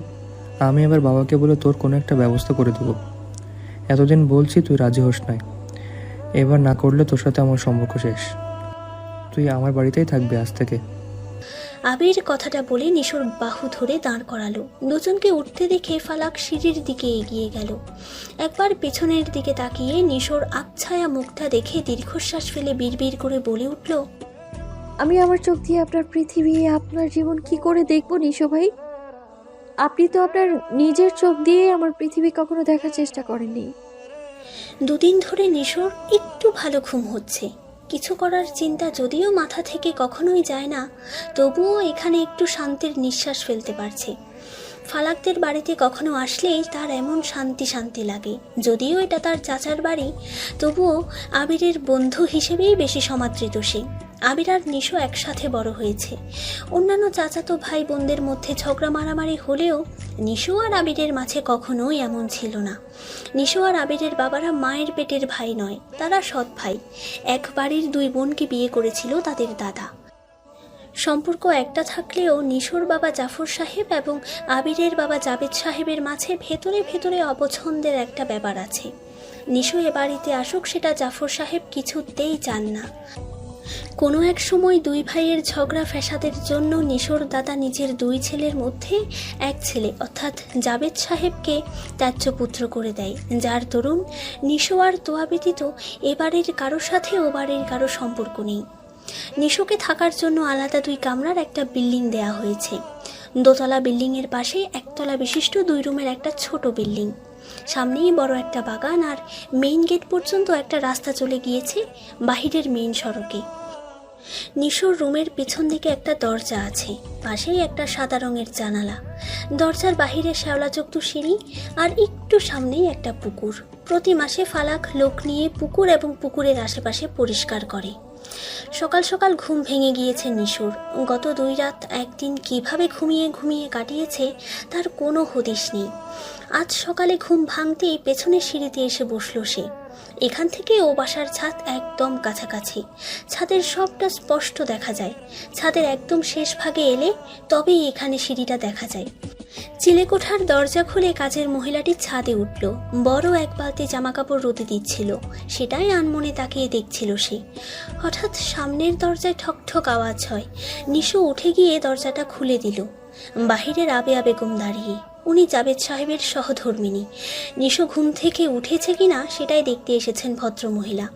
Speaker 9: আমি এবার বাবাকে বলে তোর কোনো একটা ব্যবস্থা করে দেবো। এতদিন বলছি, তুই রাজি হোস নাই। এবার না করলে তোর সাথে আমার সম্পর্ক শেষ। তুই আমার বাড়িতেই থাকবি আজ থেকে।
Speaker 6: আবির কথাটা বলে নিশোর বাহু ধরে দাঁড় করালো। দুজনকে উঠতে দেখে ফালাক সিঁড়ির দিকে এগিয়ে গেল। একবার পেছনের দিকে তাকিয়ে নিশোর আবছায়া মুখটা দেখে দীর্ঘশ্বাস ফেলে বিড়বিড় করে বলে উঠল,
Speaker 10: আমি আমার চোখ দিয়ে আপনার পৃথিবী, আপনার জীবন কি করে দেখবো নিশো ভাই? আপনি তো আপনার নিজের চোখ দিয়ে আমার পৃথিবী কখনো দেখার চেষ্টা করেননি।
Speaker 6: 2 দিন ধরে নিশোর একটু ভালো ঘুম হচ্ছে। কিছু করার চিন্তা যদিও মাথা থেকে কখনোই যায় না, তবুও এখানে একটু শান্তির নিঃশ্বাস ফেলতে পারছে। ফালাকদের বাড়িতে কখনো আসলেই তার এমন শান্তি শান্তি লাগে। যদিও এটা তার চাচার বাড়ি, তবুও আবিরের বন্ধু হিসেবেই বেশি সমাদৃত সে। আবির আর নিশো একসাথে বড় হয়েছে। অন্যান্য চাচাতো ভাই বোনদের মধ্যে ঝগড়া মারামারি হলেও নিশো আর আবিরের মাঝে কখনোই এমন ছিল না। নিশো আর আবিরের বাবারা মায়ের পেটের ভাই নয়, তারা সৎ ভাই। এক বাড়ির দুই বোনকে বিয়ে করেছিল তাদের দাদা। সম্পর্ক একটা থাকলেও নিশোর বাবা জাফর সাহেব এবং আবিরের বাবা জাবেদ সাহেবের মাঝে ভেতরে ভেতরে অপছন্দের একটা ব্যাপার আছে। নিশো এ বাড়িতে আসুক সেটা জাফর সাহেব কিছুতেই চান না। কোনো এক সময় দুই ভাইয়ের ঝগড়া ফ্যাসাদের জন্য নিশোর দাদা নিজের দুই ছেলের মধ্যে এক ছেলে অর্থাৎ জাবেদ সাহেবকে ত্যায্য পুত্র করে দেয়, যার দরুন নিশো আর তোয়া ব্যতীত এ বাড়ির কারোর সাথে ও বাড়ির কারো সম্পর্ক নেই। নিশোকে থাকার জন্য আলাদা দুই কামরার একটা বিল্ডিং দেয়া হয়েছে। দোতলা বিল্ডিংয়ের পাশে একতলা বিশিষ্ট 2 রুমের একটা ছোট বিল্ডিং। সামনেই বড় একটা বাগান আর মেইন গেট পর্যন্ত একটা রাস্তা চলে গিয়েছে বাহিরের মেইন সড়কে। নিশোর রুমের পিছন দিকে একটা দরজা আছে, পাশেই একটা সাদা রঙের জানালা। দরজার বাহিরে শ্যাওলাযুক্ত সিঁড়ি আর একটু সামনেই একটা পুকুর। প্রতি মাসে ফালাক লোক নিয়ে পুকুর এবং পুকুরের আশেপাশে পরিষ্কার করে। সকাল সকাল ঘুম ভেঙে গিয়েছে নিশোর। গত 2 রাত একদিন কিভাবে ঘুমিয়ে ঘুমিয়ে কাটিয়েছে তার কোনো হদিশ নেই। আজ সকালে ঘুম ভাঙতেই পেছনের সিঁড়িতে এসে বসলো সে। এখান থেকে ও বাসার ছাদ একদম কাছাকাছি, ছাদের সবটা স্পষ্ট দেখা যায়। ছাদের একদম শেষ ভাগে এলে তবেই এখানে সিঁড়িটা দেখা যায়। চিলেকোঠার দরজা খুলে কাজের মহিলাটি ছাদে উঠল। বড় এক বালতি জামাকাপড় রোদে দিচ্ছিল, সেটাই আনমনে তাকিয়ে দেখছিল সে। হঠাৎ সামনের দরজায় ঠকঠক আওয়াজ হয়। নিশো উঠে গিয়ে দরজাটা খুলে দিল। বাহিরে রাবেয়া বেগম দাঁড়িয়ে, উনি জাবেদ সাহেবের সহধর্মিণী। নিশো ঘুম থেকে উঠেছে কিনা সেটাই দেখতে এসেছেন ভদ্রমহিলা।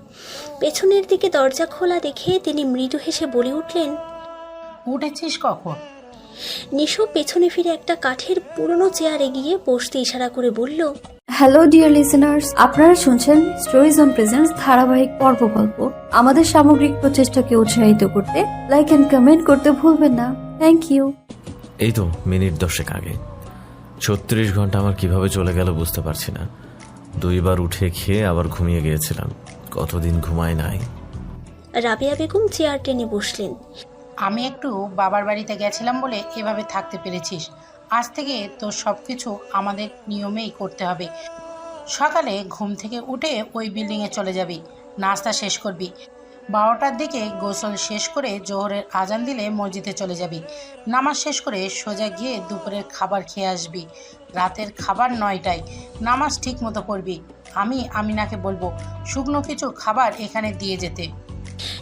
Speaker 6: পেছনের দিকে দরজা খোলা দেখে তিনি মৃদু হেসে বলে উঠলেন,
Speaker 11: উঠেছিস কখন?
Speaker 6: নিশো পেছনে ফিরে একটা কাঠের পুরনো চেয়ারে গিয়ে বসতে ইশারা করে বলল,
Speaker 10: হ্যালো ডিয়ার লিসেনার্স, আপনারা শুনছেন স্টোরিজ অন প্রেজেন্স ধারাবাহিক পর্ব গল্প। আমাদের সামগ্রিক প্রচেষ্টাকে উৎসাহিত করতে লাইক এন্ড কমেন্ট করতে ভুলবেন না। Thank you.
Speaker 5: এই তো মিনিট 10 আগে। 36 ঘন্টা আমার কিভাবে চলে গেল বুঝতে পারছি না। 2 বার উঠে খেয়ে আবার ঘুমিয়ে গিয়েছিলাম। কতদিন ঘুমায় নাই।
Speaker 6: রাবেয়া বেগম চেয়ার টেনে বসলেন।
Speaker 11: আমি একটু বাবার বাড়িতে গেছিলাম বলে এভাবে থাকতে পেরেছিস। আজ থেকে তোর সব কিছু আমাদের নিয়মেই করতে হবে। সকালে ঘুম থেকে উঠে ওই বিল্ডিংয়ে চলে যাবি, নাস্তা শেষ করবি। 12টার দিকে গোসল শেষ করে জোহরের আজান দিলে মসজিদে চলে যাবি। নামাজ শেষ করে সোজা গিয়ে দুপুরের খাবার খেয়ে আসবি। রাতের খাবার 9টায়। নামাজ ঠিক মতো করবি। আমি আমিনাকে বলবো শুকনো কিছু খাবার এখানে দিয়ে যেতে।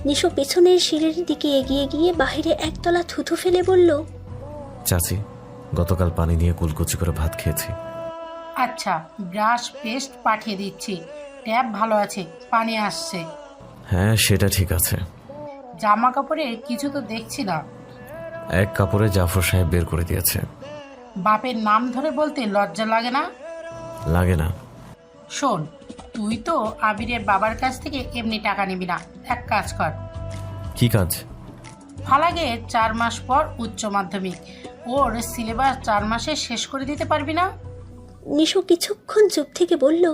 Speaker 6: নিশো পেছনের সিঁড়ির দিকে এগিয়ে গিয়ে বাহিরে একতলা থুথু ফেলে বলল,
Speaker 5: চাচি, গতকাল পানি নিয়ে কুলকুচি করে ভাত খেয়েছি।
Speaker 11: আচ্ছা, ব্রাশ পেস্ট পাঠিয়ে দিচ্ছি। ট্যাপ ভালো আছে, পানি আসছে।
Speaker 5: হ্যাঁ, সেটা ঠিক আছে।
Speaker 11: জামা কাপড়ে কিছু তো দেখছি না।
Speaker 5: এক কাপড়ে জাফর সাহেব বের করে দিয়েছে।
Speaker 11: বাপের নাম ধরে বলতে লজ্জা লাগে না?
Speaker 5: লাগে না।
Speaker 11: শোন, তুই তো আবিরের বাবার কাছ থেকে এমনি টাকা নিবি না। এক কাজ কর।
Speaker 5: কি কাজ?
Speaker 11: ফালাকে 4 মাস পর উচ্চ মাধ্যমিক, ওর সিলেবাস 4 মাসে শেষ করে দিতে পারবি না?
Speaker 6: নিশো কিছুক্ষণ চুপ থেকে বলল,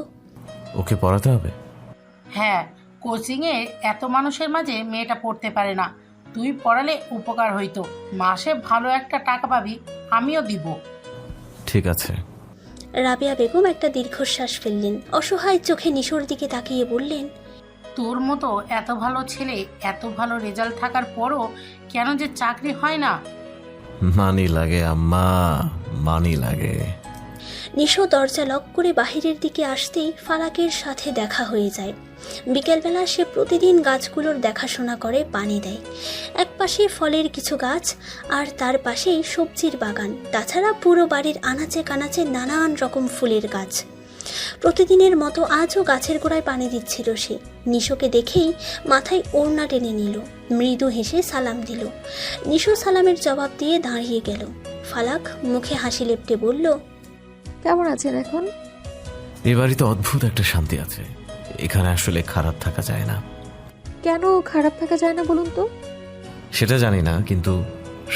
Speaker 5: ওকে পড়াতে হবে?
Speaker 11: হ্যাঁ, কোচিংয়ে এত মানুষের মাঝে মেয়েটা পড়তে পারে না। তুই পড়ালে উপকার হইতো। মাসে ভালো একটা টাকা পাবি, আমিও দিব।
Speaker 5: ঠিক আছে।
Speaker 6: রাবেয়া বেগম একটা দীর্ঘশ্বাস ফেললেন। অসহায় চোখে নিশোর দিকে তাকিয়ে বললেন,
Speaker 11: তোর মতো এত ভালো ছেলে, এত ভালো রেজাল্ট থাকার পরও কেন যে চাকরি হয় না?
Speaker 5: মানি লাগে আম্মা, মানি লাগে।
Speaker 6: নিশো দরজা লক করে বাহিরের দিকে আসতেই ফালাকের সাথে দেখা হয়ে যায়। বিকেলবেলা সে প্রতিদিন গাছগুলোর দেখাশোনা করে, পানি দেয়। এক পাশে ফলের কিছু গাছ আর তার পাশেই সবজির বাগান, তাছাড়া পুরো বাড়ির আনাচে কানাচে নানান রকম ফুলের গাছ। প্রতিদিনের মতো আজও গাছের গোড়ায় পানি দিচ্ছিল সে। নিশোকে দেখেই মাথায় ওড়না টেনে নিল, মৃদু হেসে সালাম দিল। নিশো সালামের জবাব দিয়ে দাঁড়িয়ে গেল। ফালাক মুখে হাসি লেপটে বলল,
Speaker 10: কেমন আছেন এখন?
Speaker 5: এ বাড়িতে অদ্ভুত একটা শান্তি আছে। এখানে আসলে খারাপ থাকা যায় না।
Speaker 10: কেন খারাপ থাকা যায় না বলুন তো?
Speaker 5: সেটা জানি না, কিন্তু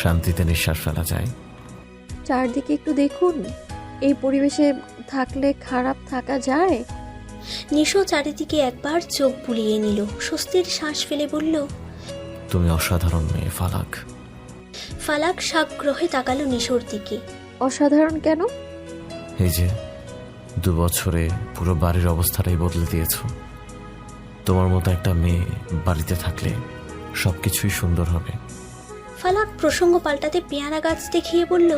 Speaker 5: শান্তিতে নিঃশ্বাস ফেলা যায়।
Speaker 10: চারদিকে একটু দেখুন, এই পরিবেশে থাকলে খারাপ থাকা যায়?
Speaker 6: নিশো চারিদিকে একবার চোখ বুলিয়ে নিল, স্বস্তির শ্বাস ফেলে বলল,
Speaker 5: তুমি অসাধারণ মেয়ে ফালাক।
Speaker 6: ফালাক সাগ্রহে তাকালো নিশোর দিকে।
Speaker 10: অসাধারণ কেন?
Speaker 5: এই যে 2 বছরে পুরো বাড়ির অবস্থাটাই বদলে দিয়েছ। তোমার মতো একটা মেয়ে বাড়িতে থাকলে সবকিছুই সুন্দর হবে।
Speaker 6: ফালাক প্রসঙ্গ পাল্টাতে পেয়ারা গাছ দেখিয়ে বলল,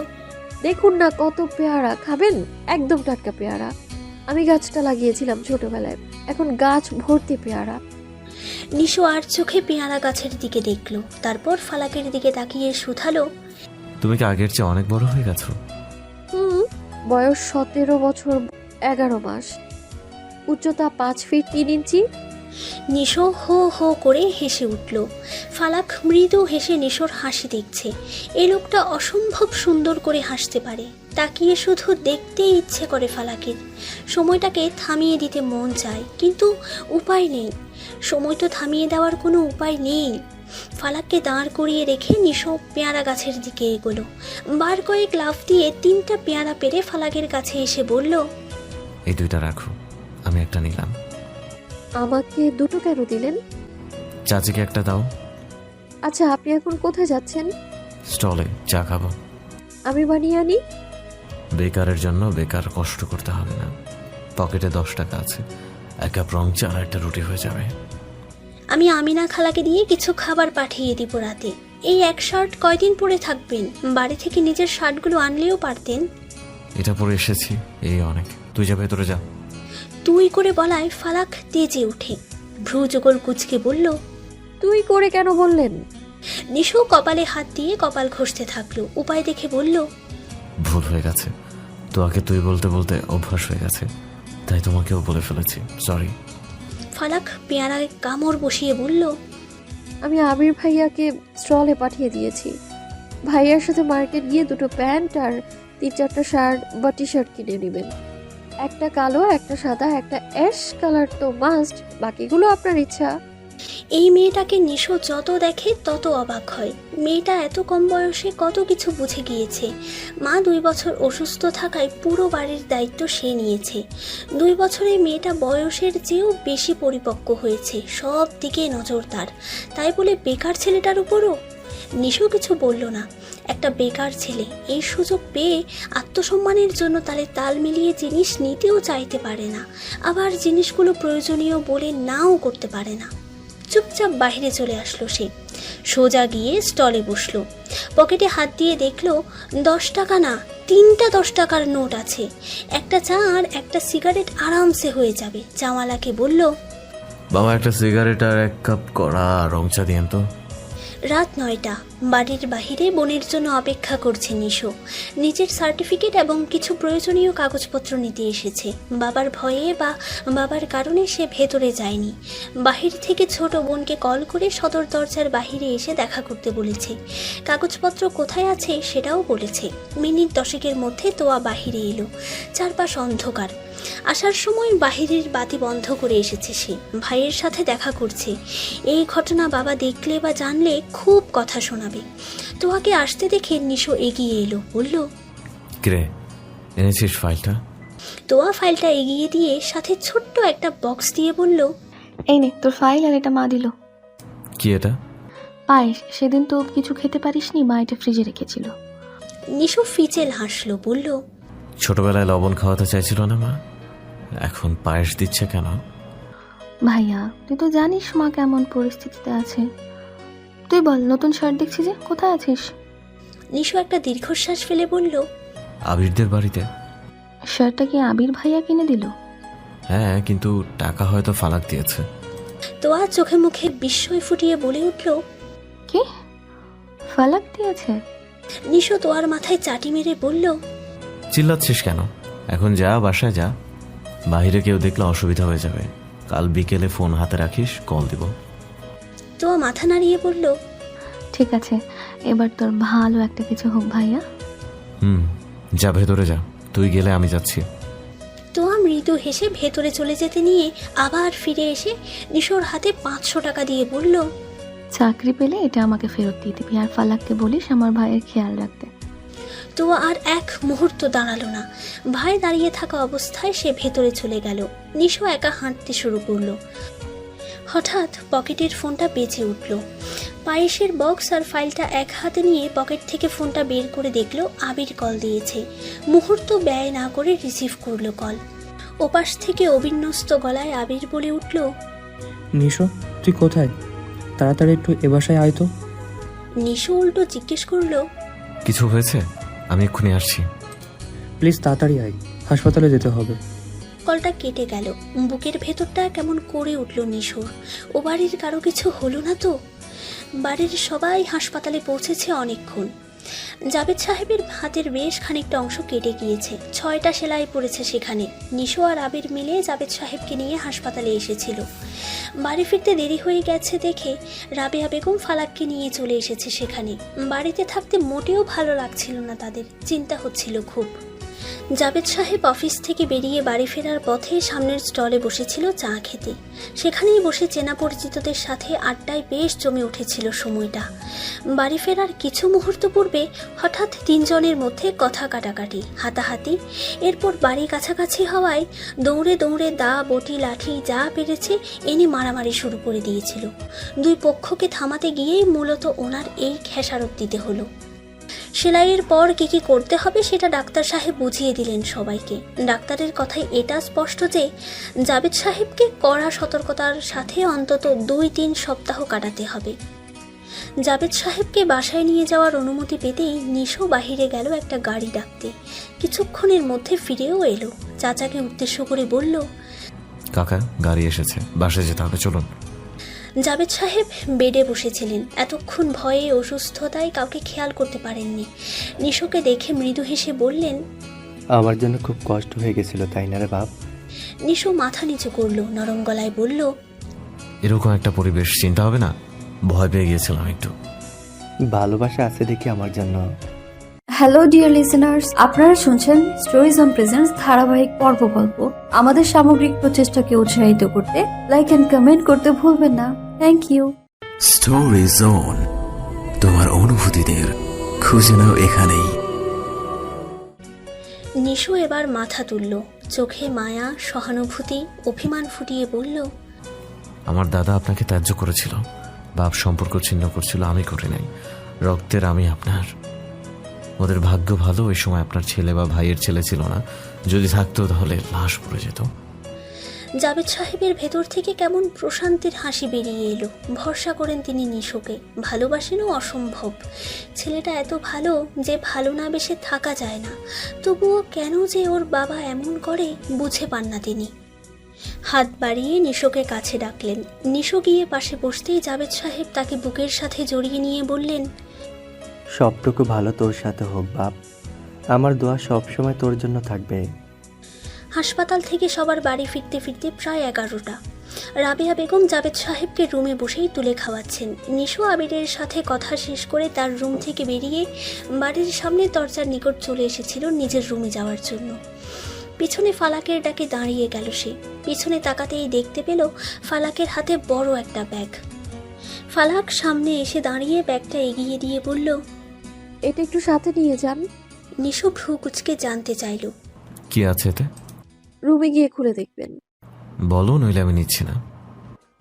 Speaker 10: দেখুন না কত পেয়ারা, খাবেন? একদম টাটকা পেয়ারা। আমি গাছটা লাগিয়েছিলাম ছোটবেলায়, এখন গাছ ভর্তি পেয়ারা।
Speaker 6: নিশো আর চোখে পেয়ারা গাছের দিকে দেখলো, তারপর ফালাকের দিকে তাকিয়ে শুধালো,
Speaker 5: তুমি কি আগের চেয়ে অনেক বড় হয়ে গেছো?
Speaker 10: বয়স 17 বছর 11 মাস, উচ্চতা 5 ফিট 3 ইঞ্চি।
Speaker 6: নিশো হো হো করে হেসে উঠল। ফালাক মৃদু হেসে নিশোর হাসি দেখছে। এই লোকটা অসম্ভব সুন্দর করে হাসতে পারে, তাকিয়ে শুধু দেখতেই ইচ্ছে করে ফালাকের। সময়টাকে থামিয়ে দিতে মন চায়, কিন্তু উপায় নেই। সময় তো থামিয়ে দেওয়ার কোনো উপায় নেই। ফালাককে দাঁড় করিয়ে রেখে নিশো পেয়ারা গাছের দিকে এগোলো। বার কয়েক লাফ দিয়ে 3টা পেয়ারা পেরে ফালাকের কাছে এসে বলল,
Speaker 5: এই 2টা রাখো, আমি একটা নিলাম।
Speaker 10: আমাকে 2টো কেন দিলেন?
Speaker 5: চাচিকে একটা দাও।
Speaker 10: আচ্ছা, আপনি এখন কোথায় যাচ্ছেন?
Speaker 5: স্টলে চা খাবো।
Speaker 10: আমি বানিয়ে আনি।
Speaker 5: বেকারের জন্য বেকার কষ্ট করতে হবে না। পকেটে 10 টাকা আছে, 1 কাপ রং চা আর একটা রুটি হয়ে যাবে।
Speaker 6: আমি আমিনা খালাকে দিয়ে কিছু খাবার পাঠিয়ে দিব রাতে। এই এক শার্ট কয়দিন পরে থাকবেন? বাড়ি থেকে নিজের শার্টগুলো আনলেও পারতেন।
Speaker 5: এটা পরে এসেছি, এই অনেক। তুই যা, ভেতরে যা।
Speaker 6: তুই করে বলায় ফালাক তেজে উঠে ভ্রু যুগল কুচকে বলল,
Speaker 10: তুই করে কেন বললেন?
Speaker 6: নিশো কপালে হাত দিয়ে কপাল ঘষতে থাকলো। উপায় দেখে বলল,
Speaker 5: ভুল হয়ে গেছে, তোকে তুই বলতে বলতে অভ্যাস হয়ে গেছে, তাই তোমাকেও বলে ফেলেছি, সরি।
Speaker 6: ফালাক পেয়ারায় কামড় বসিয়ে বলল,
Speaker 10: আমি আবির ভাইয়াকে স্টলে পাঠিয়ে দিয়েছি। ভাইয়ার সাথে মার্কেট গিয়ে 2টো প্যান্ট আর 3-4টা শার্ট বা টি শার্ট কিনে নেবেন। একটা কালো, একটা সাদা, একটা অ্যাশ কালার তো মাস্ট, বাকিগুলো আপনার ইচ্ছা।
Speaker 6: এই মেয়েটাকে নিশো যত দেখে তত অবাক হয়। মেয়েটা এত কম বয়সে কত কিছু বুঝে গিয়েছে। মা 2 বছর অসুস্থ থাকায় পুরো বাড়ির দায়িত্ব সে নিয়েছে। 2 বছরে মেয়েটা বয়সের চেয়েও বেশি পরিপক্ক হয়েছে, সব দিকে নজর তার। তাই বলে বেকার ছেলেটার উপরও? নিশো কিছু বলল না। একটা বেকার ছেলে এই সুযোগ পেয়ে আত্মসম্মানের জন্য তালে তাল মিলিয়ে জিনিস নিতেও চাইতে পারে না, আবার জিনিসগুলো প্রয়োজনীয় বলে নাও করতে পারে না। চুপচাপ বাইরে চলে আসলো সে। সোজা গিয়ে স্টলে বসলো। পকেটে হাত দিয়ে দেখলো 10 টাকা না, 3টা 10 টাকার নোট আছে। একটা চা আর একটা সিগারেট আরামসে হয়ে যাবে। চাওয়ালাকে বলল,
Speaker 5: বাবা একটা সিগারেট আর 1 কাপ কড়া রং চা দিয়েন তো।
Speaker 6: রাত 9টা। বাড়ির বাহিরে বোনের জন্য অপেক্ষা করছে নিশো। নিজের সার্টিফিকেট এবং কিছু প্রয়োজনীয় কাগজপত্র নিতে এসেছে। বাবার ভয়ে বা বাবার কারণে সে ভেতরে যায়নি। বাহির থেকে ছোট বোনকে কল করে সদর দরজার বাহিরে এসে দেখা করতে বলেছে। কাগজপত্র কোথায় আছে সেটাও বলেছে। মিনিট 10-এর মধ্যে তোয়া বাহিরে এলো। চারপাশ অন্ধকার। আসার সময় বাহিরের বাতি বন্ধ করে এসেছে সে। ভাইয়ের সাথে দেখা করছে। এই ঘটনা বাবা দেখলে বা জানলে খুব কথা শোনাবে। তোয়াকে আসতে দেখে নিশো এগিয়ে এলো, বলল,
Speaker 5: কিরে এনেছিস ফাইলটা?
Speaker 6: তোয়া ফাইলটা এগিয়ে দিয়ে সাথে ছোট্ট একটা বক্স দিয়ে বলল,
Speaker 12: এই নে তোর ফাইল, আর এটা মা দিল।
Speaker 5: কি এটা?
Speaker 12: পায়েস, সেদিন তো কিছু খেতে পারিসনি, মা এটা ফ্রিজে রেখেছিল।
Speaker 6: নিশো ফিচেল হাসলো, বলল,
Speaker 5: ছোটবেলায় লবণ খাওয়াতে চাইছিল না মা, এখন পায়েস দিচ্ছে কেন?
Speaker 12: ভাইয়া তুই তো জানিস মা কেমন পরিস্থিতিতে আছে। তুই বল, নতুন শার্ট দেখছি যে, কোথায় আছিস?
Speaker 6: নিশো একটা দীর্ঘশ্বাস ফেলে বলল,
Speaker 5: আবিরদের বাড়িতে।
Speaker 12: শার্টটা কি আবির ভাইয়া কিনে দিল?
Speaker 5: হ্যাঁ, কিন্তু টাকা হয়তো ফালাক দিয়েছে।
Speaker 6: তোয়া চোখে মুখে বিস্ময় ফুটিয়ে বলে উঠল,
Speaker 12: কি ফালাক দিয়েছে?
Speaker 6: নিশো তোয়ার মাথায় চাটি মেরে বলল,
Speaker 5: চিল্লাচ্ছিস কেন? এখন যা, বাসায় যা, বাইরে কেউ দেখলে অসুবিধা হয়ে যাবে। কাল বিকেলে ফোন হাতে রাখিস, কল দিব।
Speaker 6: তোয়া মাথা নাড়িয়ে বলল,
Speaker 12: ঠিক আছে, এবার তোর ভালো একটা কিছু হোক ভাইয়া।
Speaker 5: যা, ভেতরে যা, তুই গেলে আমি যাচ্ছি।
Speaker 6: তোয়া মৃদু হেসে ভেতরে চলে যেতে নিয়ে আবার ফিরে এসে নিশোর হাতে 500 টাকা দিয়ে বলল,
Speaker 12: চাকরি পেলে এটা আমাকে ফেরত দিয়ে দিবি, আর ফালাককে বলিস আমার ভাইয়ের খেয়াল রাখতে।
Speaker 6: তোয়া আর এক মুহূর্ত দাঁড়ালো না। ভাই দাঁড়িয়ে থাকা অবস্থায় সে ভেতরে চলে গেল। নিশো একা হাঁটতে শুরু করলো। হঠাৎ পকেটের ফোনটা বেজে উঠল। পায়েসের বক্স আর ফাইলটা এক হাতে নিয়ে পকেট থেকে ফোনটা বের করে দেখলো আবির কল দিয়েছে। মুহূর্ত ব্যয় না করে রিসিভ করলো কল। ওপাশ থেকে অবিন্যস্ত গলায় আবির বলে উঠল,
Speaker 9: নিশো, তুই কোথায়? তাড়াতাড়ি একটু এ বাসায় আয় তো।
Speaker 6: নিশো উল্টো জিজ্ঞেস করলো,
Speaker 5: কিছু হয়েছে? আমি এক্ষুনি আসছি।
Speaker 9: প্লিজ তাড়াতাড়ি আয়, হাসপাতালে যেতে হবে।
Speaker 6: কলটা কেটে গেল। বুকের ভেতরটা কেমন করে উঠল নিশোর। ও বাড়ির কারো কিছু হলো না তো? বাড়ির সবাই হাসপাতালে পৌঁছেছে অনেকক্ষণ। জাবেদ সাহেবের হাতের বেশ খানিকটা অংশ কেটে গিয়েছে, 6টা সেলাই পড়েছে সেখানে। নিশো আর আবির মিলে জাবেদ সাহেবকে নিয়ে হাসপাতালে এসেছিল। বাড়ি ফিরতে দেরি হয়ে গেছে দেখে রাবেয়া বেগম ফালাককে নিয়ে চলে এসেছে সেখানে। বাড়িতে থাকতে মোটেও ভালো লাগছিল না তাদের, চিন্তা হচ্ছিল খুব। জাবেদ সাহেব অফিস থেকে বেরিয়ে বাড়ি ফেরার পথে সামনের স্টলে বসেছিল চা খেতে। সেখানেই বসে চেনা পরিচিতদের সাথে আড্ডায় বেশ জমে উঠেছিল সময়টা। বাড়ি ফেরার কিছু মুহূর্ত পূর্বে হঠাৎ 3 জনের মধ্যে কথা কাটাকাটি, হাতাহাতি। এরপর বাড়ি কাছাকাছি হওয়ায় দৌড়ে দৌড়ে দা, বটি, লাঠি যা পেরেছে এনে মারামারি শুরু করে দিয়েছিল। দুই পক্ষকে থামাতে গিয়েই মূলত ওনার এই খেসারত দিতে হলো। সেলাইয়ের পর কি কি করতে হবে সেটা ডাক্তার সাহেব বুঝিয়ে দিলেন সবাইকে। ডাক্তারের কথায় এটা স্পষ্ট যে জাবেদ সাহেবকে কড়া সতর্কতার সাথে অন্তত 2-3 সপ্তাহ কাটাতে হবে। জাবেদ সাহেবকে বাসায় নিয়ে যাওয়ার অনুমতি পেতেই নিশো বাহিরে গেল একটা গাড়ি ডাকতে। কিছুক্ষণের মধ্যে ফিরেও এলো। চাচাকে উদ্দেশ্য করে বলল,
Speaker 5: কাকা, গাড়ি এসেছে, বাসায় যেতে হবে, চলুন।
Speaker 6: জাবেদ সাহেব বেডে বসেছিলেন। এতক্ষণ ভয়ে অসুস্থতায় কাউকে খেয়াল করতে পারেননি। নিশোকে দেখে মৃদু হেসে বললেন,
Speaker 13: আমার জন্য খুব কষ্ট হয়ে গেছিল, তাই না রে বাপ?
Speaker 6: নিশো মাথা নিচু করলো, নরম গলায় বলল,
Speaker 5: এরকম একটা পরিবেশ চিন্তা হবে না? ভয় পেয়ে গিয়েছিলাম একটু।
Speaker 13: ভালোবাসা আছে দেখি আমার জন্য।
Speaker 14: হ্যালো ডিয়ার লিসেনার্স, আপনারা শুনছেন স্টোরিজ অন প্রেজেন্স ধারাবাহিক পর্ব গল্প। আমাদের সামগ্রিক প্রচেষ্টাকে উৎসাহিত করতে লাইক এন্ড কমেন্ট করতে ভুলবেন না। Thank you.
Speaker 15: স্টোরি জোন, তোমার অনুভূতিদের খুঁজে নাও এখানেই।
Speaker 6: নিশো এবার মাথা তুলল, চোখে মায়া, সহানুভূতি, অভিমান ফুটিয়ে বলল,
Speaker 5: আমার দাদা আপনাকে ত্যায্য করেছিল, বাপ সম্পর্ক ছিন্ন করছিল, আমি করি নাই। রক্তের আমি আপনার। ওদের ভাগ্য ভালো, ওই সময় আপনার ছেলে বা ভাইয়ের ছেলে ছিল না। যদি থাকতো তাহলে লাশ পড়ে যেত।
Speaker 6: জাবেদ সাহেবের ভেতর থেকে কেমন প্রশান্তির হাসি বেরিয়ে এলো। ভরসা করেন তিনি নিশোকে, ভালোবাসেনও অসম্ভব। ছেলেটা এত ভালো যে ভালো না বেশে থাকা যায় না। তবুও কেন যে ওর বাবা এমন করে বুঝে পান না তিনি। হাত বাড়িয়ে নিশোকে কাছে ডাকলেন। নিশো গিয়ে পাশে বসতেই জাবেদ সাহেব তাকে বুকের সাথে জড়িয়ে নিয়ে বললেন,
Speaker 13: সবটুকু ভালো তোর সাথে হোক বাপ, আমার দোয়া সবসময় তোর জন্য থাকবে।
Speaker 6: হাসপাতাল থেকে সবার বাড়ি ফিরতে ফিরতে প্রায় 11টা। রাবেয়া বেগম জাবেদ সাহেবকে রুমে বসেই তুলে খাওয়াচ্ছেন। নিশো আবিরের সাথে কথা শেষ করে তার রুম থেকে বেরিয়ে বাড়ির সামনে দরজার নিকট চলে এসেছিল নিজের রুমে যাওয়ার জন্য। পিছনে ফালাকের ডাকে দাঁড়িয়ে গেল সে। পিছনে তাকাতেই দেখতে পেল ফালাকের হাতে বড় একটা ব্যাগ। ফালাক সামনে এসে দাঁড়িয়ে ব্যাগটা এগিয়ে দিয়ে বলল,
Speaker 10: এটা একটু সাথে নিয়ে যান।
Speaker 6: নিশো ভ্রু কুচকে জানতে চাইল,
Speaker 5: কি আছে এতে?
Speaker 10: রুমে গিয়ে খুলে দেখবেন।
Speaker 5: বলো, নইলে আমি নিচ্ছি না।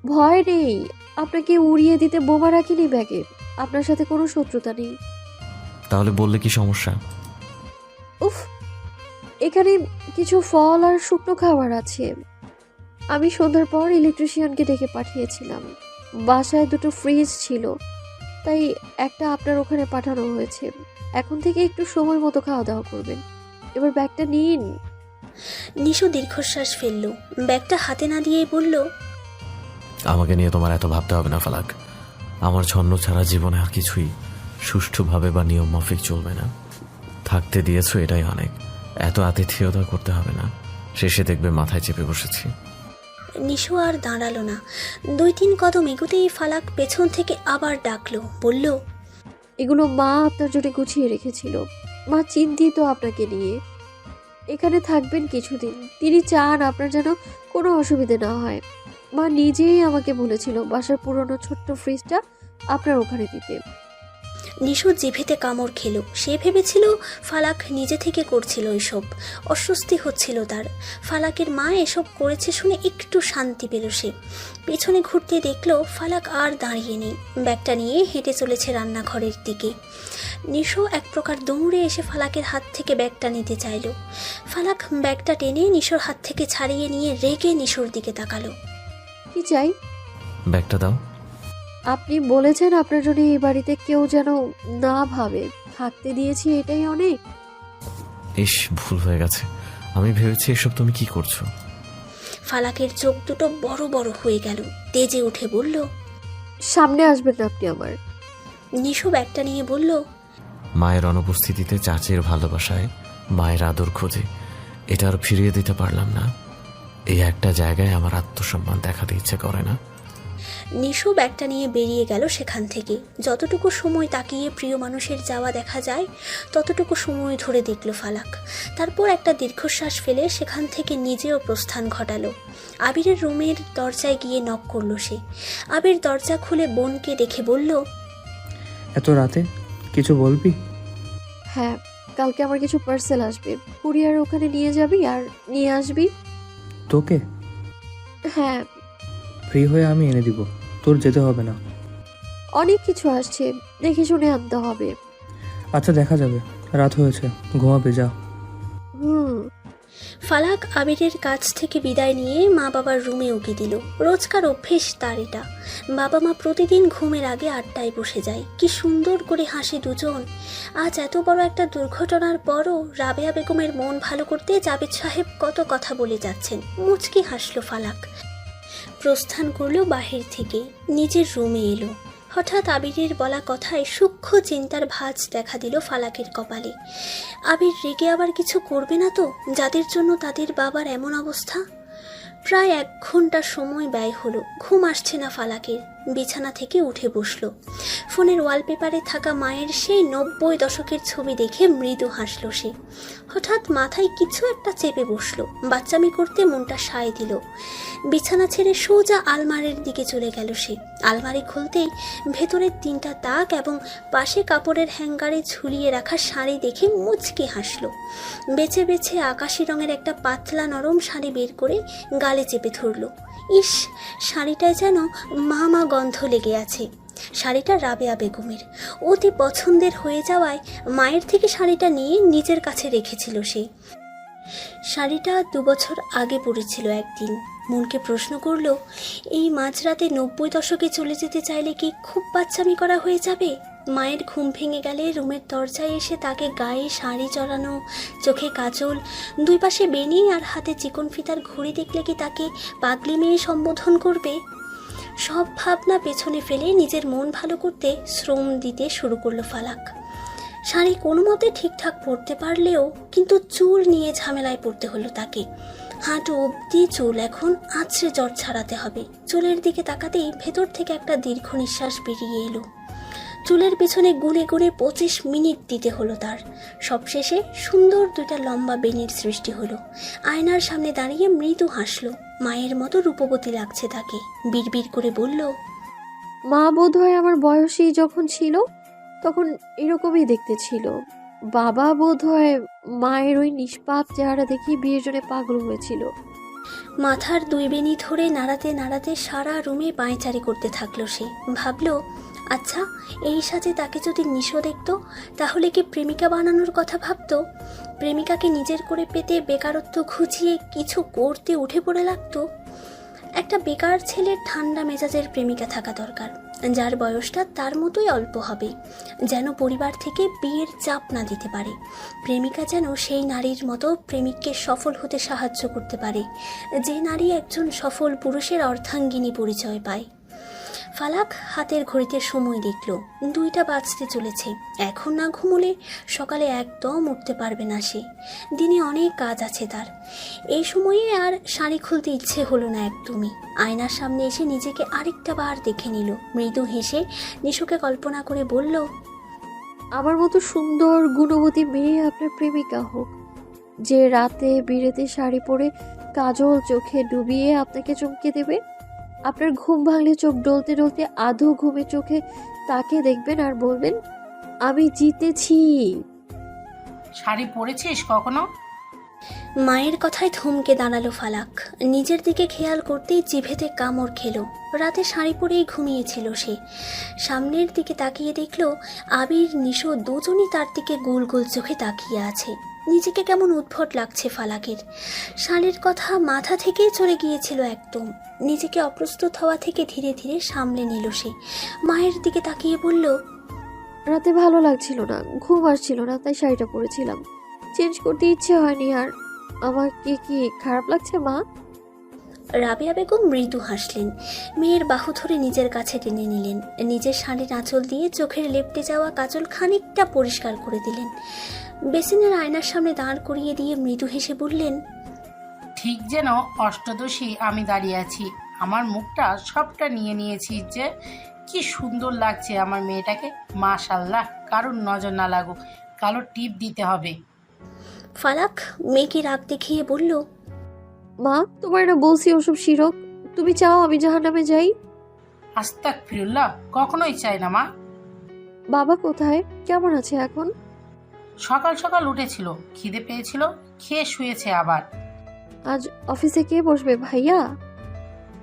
Speaker 10: ভয় নেই, আপনাকে উড়িয়ে দিতে বোমা রাখিনি ব্যাগে। আপনার সাথে কোনো শত্রুতা নেই।
Speaker 5: তাহলে বললে কি সমস্যা?
Speaker 10: উফ, এখানে কিছু ফল আর শুকনো খাবার আছে। আমি সন্ধ্যার পর ইলেকট্রিশিয়ানকে ডেকে পাঠিয়েছিলাম। বাসায় 2টো ফ্রিজ ছিল, তাই একটা আপনার ওখানে পাঠানো হয়েছে। এখন থেকে একটু সময় মতো খাওয়া দাওয়া করবেন। এবার ব্যাগটা নিন।
Speaker 6: নিশো দীর্ঘশ্বাস ফেলল। ব্যাগটা হাতে না দিয়েই বলল,
Speaker 5: আমাকে নিয়ে তোমার এত ভাবতে হবে না ফালাক। আমার ছন্ন ছাড়া জীবনে আর কিছুই সুষ্ঠুভাবে বা নিয়ম মাফিক চলবে না। থাকতে দিয়েছো, এটাই অনেক। এত আতিথেয়তা করতে হবে না। শেষে দেখবে মাথায় চেপে বসেছি।
Speaker 6: নিশো আর দাঁড়ালো না। 2-3 কদম এগোতেই ফালাক পেছন থেকে আবার ডাকলো, বলল,
Speaker 10: এগুলো মা আপনার জন্য গুছিয়ে রেখেছিল। মা চিন্তিত আপনাকে নিয়ে। এখানে থাকবেন কিছুদিন। তিনি চান আপনার যেন কোনো অসুবিধে না হয়। মা নিজেই আমাকে বলেছিল বাসার পুরনো ছোট্ট ফ্রিজটা আপনার ওখানে দিতে।
Speaker 6: নিশো জিভেতে কামড় খেলো। সে ভেবেছিল ফালাক নিজে থেকে করছিল এসব। অস্বস্তি হচ্ছিল তার। ফালাকের মা এসব করেছে শুনে একটু শান্তি পেল সে। পেছনে ঘুরতে দেখলো ফালাক আর দাঁড়িয়ে নেই, ব্যাগটা নিয়ে হেঁটে চলেছে রান্নাঘরের দিকে। নিশো এক প্রকার দৌড়ে এসে ফালাকের হাত থেকে ব্যাগটা নিতে চাইল। ফালাক ব্যাগটা টেনে নিশোর হাত থেকে ছাড়িয়ে নিয়ে রেগে নিশোর দিকে তাকালো।
Speaker 10: কি চাই?
Speaker 5: ব্যাগটা দাও।
Speaker 10: আপনি বলেছেন আপনার জন্য এই বাড়িতে কেউ যেন না ভাবে, থাকতে দিয়েছি এটাই অনেক।
Speaker 5: ইস, ভুল হয়ে গেছে। আমি ভেবেছি এসব তুমি কি করছো।
Speaker 6: ফালাকের চোখ দুটো বড় বড় হয়ে গেল। তেজে উঠে বলল,
Speaker 10: সামনে আসবেন না আপনি আমার।
Speaker 6: নিশো ব্যাগটা নিয়ে বলল,
Speaker 5: মায়ের অনুপস্থিতিতে চাচির ভালোবাসায় মায়ের আদর খোঁজে, এটা আর ফিরিয়ে দিতে পারলাম না। এই একটা জায়গায় আমার আত্মসম্মান দেখাতে ইচ্ছে করে না।
Speaker 6: নিশো ব্যাগটা নিয়ে বেরিয়ে গেল সেখান থেকে। যতটুকু সময় তাকিয়ে প্রিয় মানুষের যাওয়া দেখা যায় ততটুকু সময় ধরে দেখল ফালাক। তারপর একটা দীর্ঘশ্বাস ফেলে সেখান থেকে নিজেও প্রস্থান ঘটালো। আবিরের রুমের দরজায় গিয়ে নক করলো সে। আবির দরজা খুলে বোনকে দেখে বলল,
Speaker 9: এত রাতে কিছু বলবি?
Speaker 10: হ্যাঁ, কালকে আমার কিছু পার্সেল আসবে, কুরিয়ার ওখানে নিয়ে যাবি আর নিয়ে আসবি।
Speaker 9: তোকে?
Speaker 10: হ্যাঁ।
Speaker 9: ফ্রি হয়ে আমি এনে দিব, তোর যেতে হবে না।
Speaker 10: অনেক কিছু আসছে, দেখে শুনে আনতে হবে।
Speaker 9: আচ্ছা, দেখা যাবে, রাত হয়েছে, ঘুমাবে যা।
Speaker 6: ফালাক আবিরের কাছ থেকে বিদায় নিয়ে মা বাবার রুমে উকি দিল। রোজকার অভ্যেস তার এটা। বাবা মা প্রতিদিন ঘুমের আগে আড্ডায় বসে যায়। কি সুন্দর করে হাসে দুজন। আজ এত বড় একটা দুর্ঘটনার পরও রাবেয়া বেগমের মন ভালো করতে জাবেদ সাহেব কত কথা বলে যাচ্ছেন। মুচকি হাসলো ফালাক। প্রস্থান করলো বাহির থেকে, নিজের রুমে এলো। হঠাৎ আবিরের বলা কথায় সূক্ষ্ম চিন্তার ভাঁজ দেখা দিল ফালাকের কপালে। আবির রেগে আবার কিছু করবে না তো, যাদের জন্য তাদের বাবার এমন অবস্থা? প্রায় 1 ঘন্টা সময় ব্যয় হলো। ঘুম আসছে না ফালাকের। বিছানা থেকে উঠে বসলো। ফোনের ওয়ালপেপারে থাকা মায়ের সেই 90 দশকের ছবি দেখে মৃদু হাসলো সে। হঠাৎ মাথায় কিছু একটা চেপে বসলো। বাচ্চামি করতে মনটা সায় দিল। বিছানা ছেড়ে সোজা আলমারির দিকে চলে গেল সে। আলমারি খুলতেই ভেতরের 3টা তাক এবং পাশে কাপড়ের হ্যাঙ্গারে ঝুলিয়ে রাখা শাড়ি দেখে মুচকি হাসলো। বেছে বেছে আকাশি রঙের একটা পাতলা নরম শাড়ি বের করে গালে চেপে ধরলো। ইস, শাড়িটায় যেন মা গন্ধ লেগে আছে। শাড়িটা রাবেয়া বেগমের, অতি পছন্দের হয়ে যাওয়ায় মায়ের থেকে শাড়িটা নিয়ে নিজের কাছে রেখেছিল সে। শাড়িটা 2 বছর আগে পরেছিল একদিন। মনকে প্রশ্ন করলো, এই মাঝরাতে 90 দশকে চলে যেতে চাইলে কি খুব বাচ্চামি করা হয়ে যাবে? মায়ের ঘুম ভেঙে গেলে রুমের দরজায় এসে তাকে গায়ে শাড়ি জড়ানো, চোখে কাজল, 2 পাশে বেনি আর হাতে চিকন ফিতার ঘড়ি দেখলে কি তাকে পাগলি মেয়ে সম্বোধন করবে? সব ভাবনা পেছনে ফেলে নিজের মন ভালো করতে শ্রম দিতে শুরু করলো ফালাক। শাড়ি কোনো মতে ঠিকঠাক পরতে পারলেও কিন্তু চুল নিয়ে ঝামেলায় পড়তে হলো তাকে। হাঁটু অবধি চুল এখন আছড়ে জট ছাড়াতে হবে। চুলের দিকে তাকাতেই ভেতর থেকে একটা দীর্ঘ নিঃশ্বাস বেরিয়ে এলো। চুলের পেছনে গুনে গুনে 25 মিনিট দিতে হলো তার। সবশেষে সুন্দর 2টা লম্বা বেনির সৃষ্টি হলো। আয়নার সামনে দাঁড়িয়ে মৃদু হাসলো। মায়ের মতো রূপবতী লাগছে তাকে। বিড়বিড় করে বলল,
Speaker 10: মা বোধহয় আমার বয়সী যখন ছিল তখন এরকমই দেখতে ছিল। বাবা বোধহয় মায়ের ওই নিষ্পাপ চেহারা দেখি বিয়ের জন্য পাগল হয়েছিল।
Speaker 6: মাথার 2 বেনি ধরে নাড়াতে নাড়াতে সারা রুমে পায়চারি করতে থাকলো সে। ভাবলো, আচ্ছা, এই সাজে তাকে যদি নিশো দেখতো তাহলে কি প্রেমিকা বানানোর কথা ভাবতো? প্রেমিকাকে নিজের করে পেতে বেকারত্ব ঘুচিয়ে কিছু করতে উঠে পড়ে লাগতো। একটা বেকার ছেলের ঠান্ডা মেজাজের প্রেমিকা থাকা দরকার, যার বয়সটা তার মতোই অল্প হবে, যেন পরিবার থেকে বিয়ের চাপ না দিতে পারে। প্রেমিকা যেন সেই নারীর মতো প্রেমিককে সফল হতে সাহায্য করতে পারে, যে নারী একজন সফল পুরুষের অর্ধাঙ্গিনী পরিচয় পায়। ফালাক হাতের ঘড়িতে সময় দেখল, 2টা বাজতে চলেছে। এখন না ঘুমোলে সকালে একদম উঠতে পারবে না সে। দিনে অনেক কাজ আছে তার। এই সময়ে আর শাড়ি খুলতে ইচ্ছে হলো না একদমই। আয়নার সামনে এসে নিজেকে আরেকটা বার দেখে নিল। মৃদু হেসে নিশুকে কল্পনা করে বলল,
Speaker 10: আমার মতো সুন্দর গুণবতী মেয়ে আপনার প্রেমিকা হোক, যে রাতে বিরেতে শাড়ি পরে কাজল চোখে ডুবিয়ে আপনাকে চমকে দেবে। আপনার ঘুম ভাঙলে চোখ ডলতে ডলতে আধো ঘুমে চোখে তাকে দেখবেন আর বলবেন, আমি জিতেছি।
Speaker 11: শাড়ি পরেছিস কখনো?
Speaker 6: মায়ের কথায় থমকে দাঁড়ালো ফালাক। নিজের দিকে খেয়াল করতেই জিভেতে কামড় খেলো। রাতে শাড়ি পরেই ঘুমিয়েছিল সে। সামনের দিকে তাকিয়ে দেখলো আবির, নিশো দুজনই তার দিকে গোল গোল চোখে তাকিয়ে আছে। নিজেকে কেমন উদ্ভট লাগছে ফালাকের। শাড়ির কথা মাথা থেকেই চলে গিয়েছিল একদম। নিজেকে অপ্রস্তুত হওয়া থেকে ধীরে ধীরে সামলে নিল সে। মায়ের দিকে তাকিয়ে বলল,
Speaker 10: রাতে ভালো লাগছিল না, ঘুম আসছিল না, তাই শাড়িটা পরেছিলাম। চেঞ্জ করতে ইচ্ছে হয়নি। আর আমার কি খারাপ লাগছে মা?
Speaker 6: রাবেয়া বেগম মৃদু হাসলেন। মেয়ের বাহু ধরে নিজের কাছে টেনে নিলেন। নিজের শাড়ির আঁচল দিয়ে চোখের লেপটে যাওয়া কাজল খানিকটা পরিষ্কার করে দিলেন। বেসিনের আয়নার সামনে দাঁড় করিয়ে দিয়ে মৃদু হেসে বললেন,
Speaker 11: ঠিক যেন অষ্টদশী আমি দাঁড়িয়ে আছি। আমার মুখটা সবটা নিয়ে নিয়েছি যে কি সুন্দর লাগছে আমার মেয়েটাকে। মাশাল্লাহ, কারোর নজর না লাগুক, কালো টিপ দিতে হবে।
Speaker 6: ফালাক মেয়েকে রাগ দেখিয়ে বলল,
Speaker 10: মা, তোমার না বলছি ওসব শিরক। তুমি চাও আমি জাহান্নামে যাই?
Speaker 11: আস্তাগফিরুল্লাহ, কখনোই চাই না মা।
Speaker 10: বাবা কোথায়, কেমন আছে এখন?
Speaker 11: সকাল সকাল উঠেছিল, খিদে পেয়েছিল, খেয়ে শুয়েছে আবার।
Speaker 10: আজ অফিসে কে বসবে, ভাইয়া?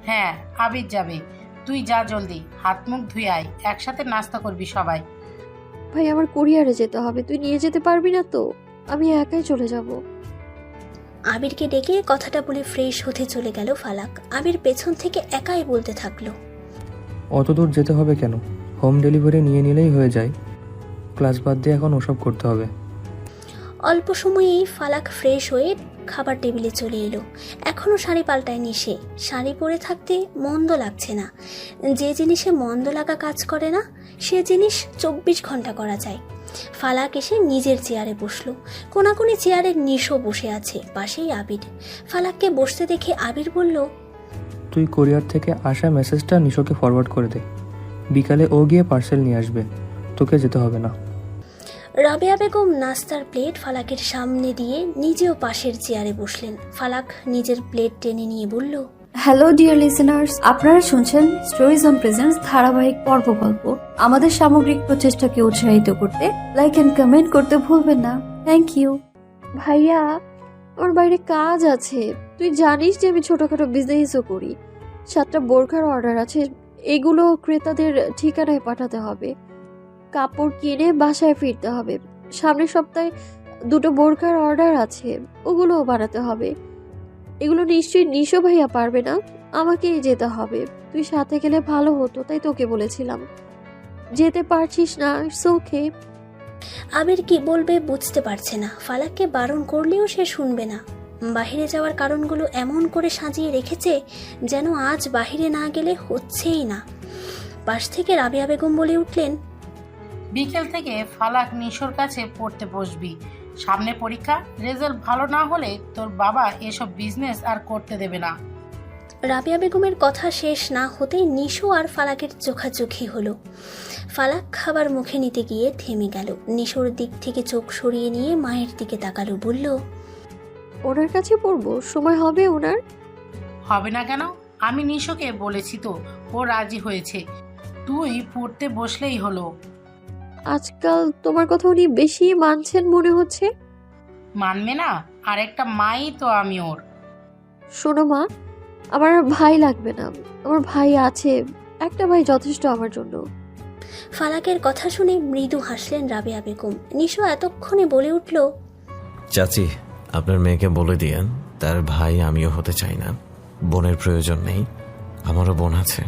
Speaker 11: হ্যাঁ, আবির যাবে। তুই যা জলদি, হাত মুখ ধুয়ে আয়, একসাথে নাস্তা করবি সবাই।
Speaker 10: ভাই, আমার কুরিয়ারে যেতে হবে, তুই নিয়ে যেতে পারবি না তো? আমি একাই চলে যাব।
Speaker 6: আবিরকে ডেকে কথাটা বলে ফ্রেশ হতে চলে গেল ফালাক। আবির পেছন থেকে একাই বলতে থাকলো,
Speaker 9: অত দূর যেতে হবে কেন? হোম ডেলিভারি নিয়ে নিলেই হয়ে যায়। ক্লাস বাদ দিয়ে এখন ওসব করতে হবে?
Speaker 6: অল্প সময়েই ফালাক ফ্রেশ হয়ে খাবার টেবিলে চলে এলো। এখনও শাড়ি পাল্টায়নি সে। শাড়ি পরে থাকতে মন্দ লাগছে না। যে জিনিসে মন্দ লাগা কাজ করে না, সে জিনিস 24 ঘন্টা করা যায়। ফালাক এসে নিজের চেয়ারে বসলো। কোনাকুনি চেয়ারে নিশো বসে আছে, পাশেই আবির। ফালাককে বসতে দেখে আবির বলল,
Speaker 9: তুই কোরিয়ার থেকে আসা মেসেজটা নিশোকে ফরওয়ার্ড করে দে। বিকালে ও গিয়ে পার্সেল নিয়ে আসবে, তোকে যেতে হবে না।
Speaker 6: রাবেয়া বেগম নাস্তার প্লেট ফালাকের সামনে দিয়ে নিজেও পাশের চেয়ারে বসলেন। ফালাক নিজের প্লেট টেনে নিয়ে বলল,
Speaker 14: হ্যালো ডিয়ার লিসেনার্স, আপনারা শুনছেন স্টোরিজ অন প্রেজেন্স ধারাবাহিক পর্ব গল্প। আমাদের সামগ্রিক প্রচেষ্টাকে উৎসাহিত করতে লাইক এন্ড কমেন্ট করতে ভুলবেন না। Thank you.
Speaker 10: ভাইয়া, আমার বাইরে কাজ আছে। তুই জানিস যে আমি ছোটখাটো বিজনেসও করি। 7টা বোরখার অর্ডার আছে, এগুলো ক্রেতাদের ঠিকানায় পাঠাতে হবে। কাপড় কিনে বাসায় ফিরতে হবে। সামনের সপ্তাহে 2টো বোরখার অর্ডার আছে, ওগুলোও বানাতে হবে। এগুলো নিশ্চয়ই নিশো ভাইয়া পারবে না, আমাকেই যেতে হবে। তুই সাথে গেলে ভালো হতো, তাই তোকে বলেছিলাম। যেতে পারছিস না, ইটস ওকে।
Speaker 6: আবির কি বলবে বুঝতে পারছে না। ফালাককে বারণ করলেও সে শুনবে না। বাহিরে যাওয়ার কারণগুলো এমন করে সাজিয়ে রেখেছে যেন আজ বাহিরে না গেলে হচ্ছেই না। পাশ থেকে রাবেয়া বেগম বলে উঠলেন,
Speaker 11: বিকেল থেকে ফালাক নিশোর কাছে পড়তে বসবি। সামনে পরীক্ষা, রেজাল্ট ভালো না হলে তোর বাবা এসব বিজনেস আর করতে দেবে না।
Speaker 6: রাবেয়া বেগমের কথা শেষ না হতেই নিশো আর ফালাকের চোখাচোখি হলো। ফালাক খাবার মুখে নিতে গিয়ে থেমে গেল। নিশোর দিক থেকে চোখ সরিয়ে নিয়ে মায়ের দিকে তাকালো, বলল,
Speaker 10: ওনার কাছে পড়বো, সময় হবে ওনার?
Speaker 11: হবে না কেন? আমি নিশোকে বলেছি তো, ও রাজি হয়েছে। তুই পড়তে বসলেই হলো।
Speaker 10: আজকাল তোমার কথা উনি বেশি মানছেন মনে হচ্ছে।
Speaker 11: মানবে না? আর একটা মাই তো আমি ওর।
Speaker 10: শোনো মা, আমার ভাই লাগবে না, আমার ভাই আছে, একটা ভাই যথেষ্ট আমার জন্য।
Speaker 6: ফালাকের কথা শুনে মৃদু হাসলেন রাবেয়া বেগম। নিশো এতক্ষণে বলে উঠল,
Speaker 5: চাচি, আপনার মেয়েকে বলে দিয়েন তার ভাই আমিও হতে চাই না। বোনের প্রয়োজন নেই, আমারও বোন আছে।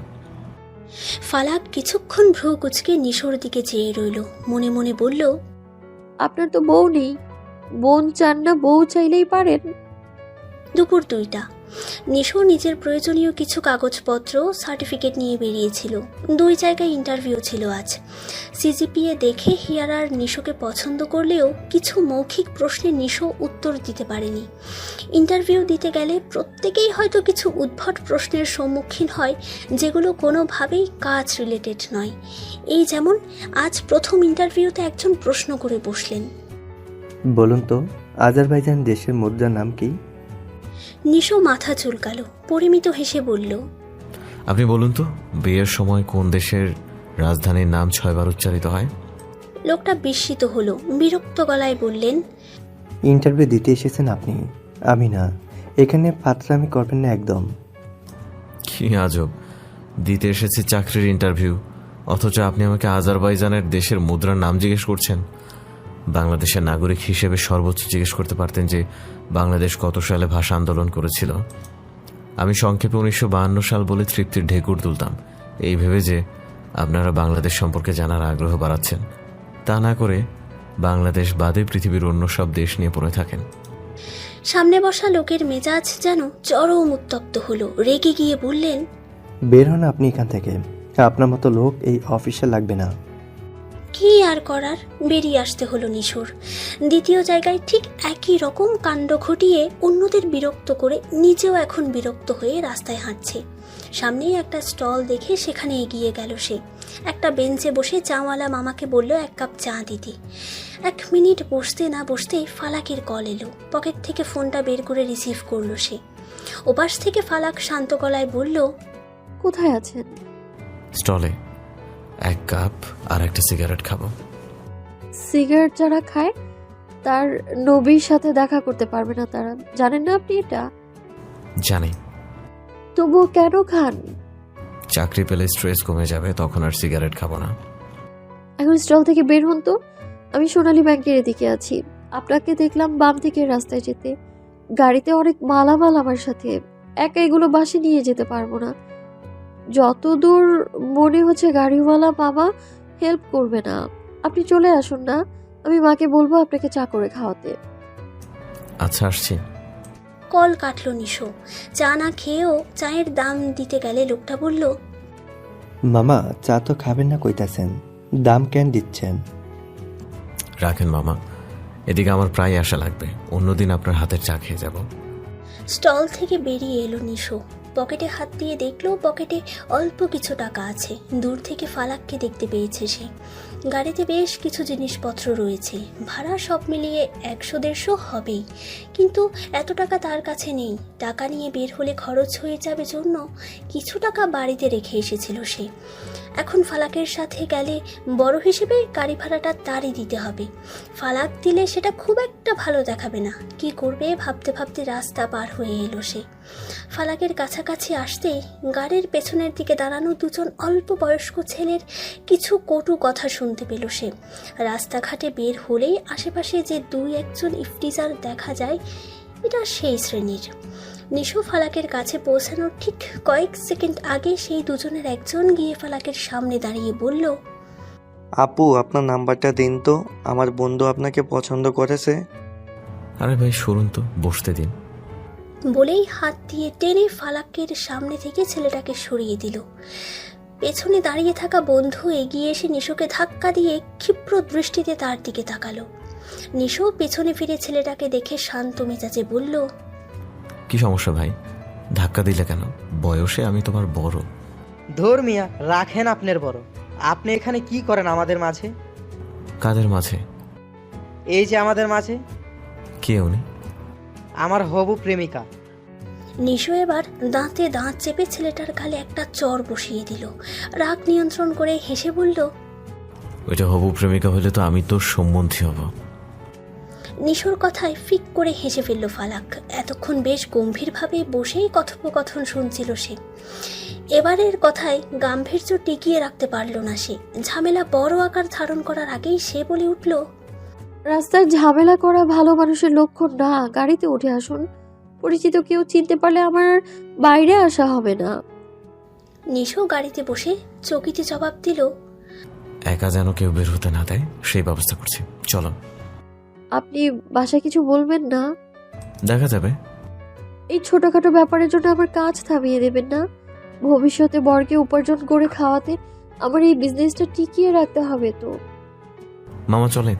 Speaker 6: ফালাক কিছুক্ষণ ভ্রু কুচকে নিশোর দিকে চেয়ে রইল। মনে মনে বলল,
Speaker 10: আপনার তো বউ নেই, বোন চান না, বউ চাইলেই পারেন।
Speaker 6: দুপুর 2টা। নিশো নিজের প্রয়োজনীয় কিছু কাগজপত্র, সার্টিফিকেট নিয়ে বেরিয়েছিল। 2 জায়গায় ইন্টারভিউ ছিল আজ। সিজিপিএ দেখে হিয়ারার নিশোকে পছন্দ করলেও কিছু মৌখিক প্রশ্নে নিশো উত্তর দিতে পারেনি। ইন্টারভিউ দিতে গেলে প্রত্যেকেই হয়তো কিছু উদ্ভট প্রশ্নের সম্মুখীন হয়, যেগুলো কোনোভাবেই কাজ রিলেটেড নয়। এই যেমন আজ প্রথম ইন্টারভিউতে একজন প্রশ্ন করে বসলেন,
Speaker 13: বলুন তো, আজারবাইজান দেশের মুদ্রার নাম কি?
Speaker 6: নিশো মাথা চুলকালো, পরিমিত হেসে বলল,
Speaker 5: আপনি বলুন তো, বিয়ের সময় কোন দেশের রাজধানীর নাম 6 বার উচ্চারিত হয়?
Speaker 6: লোকটা বিস্মিত হলো, বিরক্ত গলায় বললেন,
Speaker 13: ইন্টারভিউ দিতে এসেছেন আপনি, আমি না। এখানে ফাতরামি করবেন না একদম।
Speaker 5: কি আজব, দিতে এসেছি চাকরির ইন্টারভিউ, অথচ আপনি আমাকে আজারবাইজানের দেশের মুদ্রার নাম জিজ্ঞেস করছেন। বাংলাদেশের নাগরিক হিসেবে সর্বোচ্চ জিজ্ঞেস করতে পারতেন যে বাংলাদেশ কত সালে ভাষা আন্দোলন করেছিল। আমি সংক্ষেপে 1952 সাল বলে তৃপ্তির ঢেকুর তুলতাম, এই ভেবে যে আপনারা বাংলাদেশ সম্পর্কে জানার আগ্রহ বাড়াচ্ছেন। তা না করে বাংলাদেশ বাদে পৃথিবীর অন্য সব দেশ নিয়ে পড়ে থাকেন।
Speaker 6: সামনে বসা লোকের মেজাজ যেন চরম উত্তপ্ত হলো, রেগে গিয়ে বললেন,
Speaker 13: বের হন আপনি এখান থেকে, আপনার মতো লোক এই অফিসে লাগবে না।
Speaker 6: কি আর করার, বেরিয়ে আসতে হলো নিশোর। দ্বিতীয় জায়গায় ঠিক একই রকম কাণ্ড ঘটিয়ে অন্যদের বিরক্ত করে নিজেও এখন বিরক্ত হয়ে রাস্তায় হাঁটছে। সামনেই একটা স্টল দেখে সেখানে এগিয়ে গেল সে। একটা বেঞ্চে বসে চাওয়ালা মামাকে বলল 1 কাপ চা দিতে। 1 মিনিট বসতে না বসতেই ফালাকের কল এলো। পকেট থেকে ফোনটা বের করে রিসিভ করলো সে। ওপাশ থেকে ফালাক শান্ত গলায় বলল,
Speaker 10: কোথায় আছেন?
Speaker 5: স্টলে 1 কাপ আর একটা সিগারেট খাবো।
Speaker 10: সিগারেট যারা খায় তার নবীর সাথে দেখা করতে পারবে না তারা, জানেন না আপনি এটা?
Speaker 5: জানি।
Speaker 10: তবুও কেন খান?
Speaker 5: চাকরি পেলে স্ট্রেস কমে যাবে, তখন আর সিগারেট খাবো না।
Speaker 10: এখন স্টল থেকে বের হন তো। আমি সোনালী ব্যাংকের এদিকে আছি। আপনাকে দেখলাম বাম থেকে রাস্তায় যেতে। গাড়িতে অনেক মালামাল আমার সাথে, একা এগুলো বাসে নিয়ে যেতে পারবো না। যতদূর মনে হচ্ছে গাড়িওয়ালা মামা হেল্প করবে না। আপনি চলে আসুন না, আমি মাকে বলবো আপনাকে চা করে খাওয়াতে।
Speaker 5: আচ্ছা, আসছি।
Speaker 6: কল কাটলো নিশো। চা না খেয়েও চায়ের দাম দিতে গেলে লোকটা বলল,
Speaker 13: মামা চা তো খাবেন না কইতাছেন, দাম কেন দিচ্ছেন?
Speaker 5: রাখেন মামা, এদিকে আমার প্রায় আশা লাগবে, অন্যদিন আপনার হাতের চা খেয়ে যাব।
Speaker 6: স্টল থেকে বেরিয়ে এলো নিশো। পকেটে হাত দিয়ে দেখলো পকেটে অল্প কিছু টাকা আছে। দূর থেকে ফালাককে দেখতে পেয়েছে সে। গাড়িতে বেশ কিছু জিনিসপত্র রয়েছে, ভাড়া সব মিলিয়ে 100-150 হবেই, কিন্তু এত টাকা তার কাছে নেই। টাকা নিয়ে বের হলে খরচ হয়ে যাবে জন্য কিছু টাকা বাড়িতে রেখে এসেছিল সে। এখন ফালাকের সাথে গেলে বড় হিসেবে গাড়ি ভাড়াটা তারই দিতে হবে। ফালাক দিলে সেটা খুব একটা ভালো দেখাবে না। কি করবে ভাবতে ভাবতে রাস্তা পার হয়ে এলো সে। ফালাকের কাছাকাছি আসতেই গাড়ির পেছনের দিকে দাঁড়ানো 2জন অল্প বয়স্ক ছেলের কিছু কটু কথা শুনতে পেল সে। রাস্তাঘাটে বের হলেই আশেপাশে যে 2-1জন ইফটিজার দেখা যায়, এটা সেই শ্রেণীর। নিশো ফালাকের কাছে পৌঁছানোর ঠিক কয়েক সেকেন্ড আগে সেই 2জনের একজন গিয়ে ফালাকের সামনে দাঁড়িয়ে বলল,
Speaker 16: আপু আপনার নাম্বারটা দিন তো, আমার বন্ধু আপনাকে পছন্দ করেছে।
Speaker 5: আরে ভাই সরুন তো, বসতে দিন।
Speaker 6: বলেই হাত দিয়ে টেনে ফালাকের সামনে থেকে ছেলেটাকে সরিয়ে দিল। পেছনে দাঁড়িয়ে থাকা বন্ধু এগিয়ে এসে নিশোকে ধাক্কা দিয়ে ক্ষিপ্র দৃষ্টিতে তার দিকে তাকালো। নিশো পেছনে ফিরে ছেলেটাকে দেখে শান্ত মেজাজে বলল,
Speaker 5: কি সমস্যা ভাই, ধাক্কা দিলে কেন? বয়সে আমি তোমার বড়।
Speaker 7: ধর মিয়া, রাখেন আপনার বড়। আপনি এখানে কি করেন আমাদের মাঝে?
Speaker 5: কাদের মাঝে?
Speaker 7: এই যে আমাদের মাঝে।
Speaker 5: কে উনি?
Speaker 7: আমার হবু প্রেমিকা।
Speaker 6: নিশো এবার দাঁতে দাঁত চেপে ছেলেটার গালে একটা চর বসিয়ে দিল। রাগ নিয়ন্ত্রণ করে হেসে বলল,
Speaker 5: ওইটা হবু প্রেমিকা হলে তো আমি তোর সম্বন্ধী হব।
Speaker 6: নিশোর কথায় ফিক করে হেসে ফেলল ফালাক। এতক্ষণ বেশ গম্ভীরভাবে বসেই কথোপকথন শুনছিল সে। এবারের কথায় গাম্ভীর্য টিকিয়ে রাখতে পারল না সে। ঝামেলা বড় আকার ধারণ করার আগেই সে বলে উঠল,
Speaker 10: রাস্তায় ঝামেলা করা ভালো মানুষের লক্ষণ না। গাড়িতে উঠে আসুন। পরিচিত কেউ চিনতে পারলে আমার বাইরে আসা হবে না।
Speaker 6: নিশো গাড়িতে বসে চকিতে জবাব দিল,
Speaker 5: একা যেন কেউ বের হতে না দেয় সেই ব্যবস্থা করছি, চলো।
Speaker 10: আপনি বাসায় কিছু বলবেন না?
Speaker 5: দেখা যাবে।
Speaker 10: এই ছোটখাটো ব্যাপারের জন্য আমার কাজ থামিয়ে দেবেন না। ভবিষ্যতে বরকে উপার্জন করে খাওয়াতে আমার এই বিজনেসটা টিকিয়ে রাখতে হবে তো।
Speaker 5: মামা চলেন।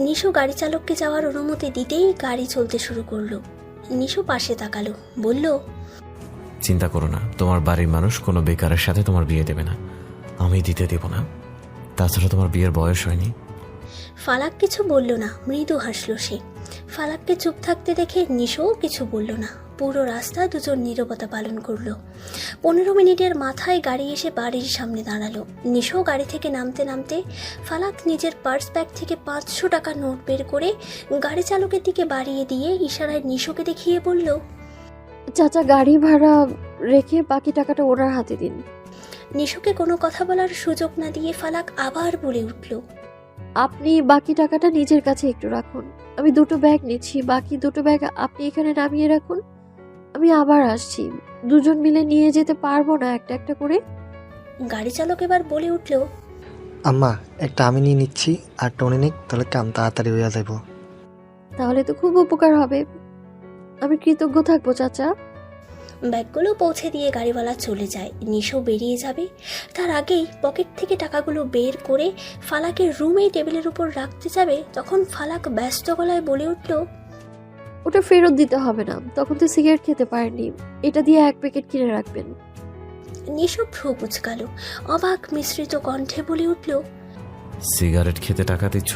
Speaker 6: নিশো গাড়ি চালককে যাওয়ার অনুমতি দিতেই গাড়ি চলতে শুরু করলো। নিশো পাশে তাকালো, বলল,
Speaker 5: চিন্তা করো না, তোমার বাড়ির মানুষ কোনো বেকারের সাথে তোমার বিয়ে দেবে না, আমি দিতে দেব না। তাছাড়া তোমার বিয়ের বয়স হয়নি।
Speaker 6: ফালাক কিছু বলল না, মৃদু হাসল সে। ফালাককে চুপ থাকতে দেখে নিশোও কিছু বলল না। পুরো রাস্তা দুজন নীরবতা পালন করলো। 15 মিনিটের মাথায় গাড়ি এসে বাড়ির সামনে দাঁড়ালো। নিশো গাড়ি থেকে নামতে নামতে ফালাক নিজের পার্স ব্যাগ থেকে 500 টাকার নোট বের করে গাড়ি চালকের দিকে বাড়িয়ে দিয়ে ইশারায় নিশোকে দেখিয়ে বলল,
Speaker 10: চাচা গাড়ি ভাড়া রেখে বাকি টাকাটা ওনার হাতে দিন।
Speaker 6: নিশোকে কোনো কথা বলার সুযোগ না দিয়ে ফালাক আবার বলে উঠল,
Speaker 10: আপনি বাকি টাকাটা নিজের কাছে একটু রাখুন। আমি 2টো ব্যাগ নিচ্ছি, বাকি 2টো ব্যাগ আপনি এখানে নামিয়ে রাখুন। আমি আবার আসছি, দুজন মিলে নিয়ে যেতে পারবো না একটা একটা করে?
Speaker 6: গাড়ি চালক এবার বলে উঠল,
Speaker 17: আম্মা একটা আমি নিয়ে নিচ্ছি আর টনি নিক, তাহলে কাম তাড়াতাড়ি হয়ে যাবো।
Speaker 10: তাহলে তো খুব উপকার হবে, আমি কৃতজ্ঞ থাকবো চাচা।
Speaker 6: ব্যাগগুলো পৌঁছে দিয়ে গাড়িওয়ালা চলে যায়। নিশো বেরিয়ে যাবে, তার আগেই পকেট থেকে টাকাগুলো বের করে ফালাকের রুমেই টেবিলের উপর রাখতে যাবে, তখন ফালাক ব্যস্ত গলায় বলে উঠল,
Speaker 10: ওটা ফেরত দিতে হবে না, তখন তো সিগারেট খেতে পারেনি, এটা দিয়ে 1 প্যাকেট কিনে রাখবেন।
Speaker 6: নিশো ভ্রু কুঁচকালো, অবাক মিশ্রিত কণ্ঠে বলে উঠল,
Speaker 5: সিগারেট খেতে টাকা দিচ্ছ?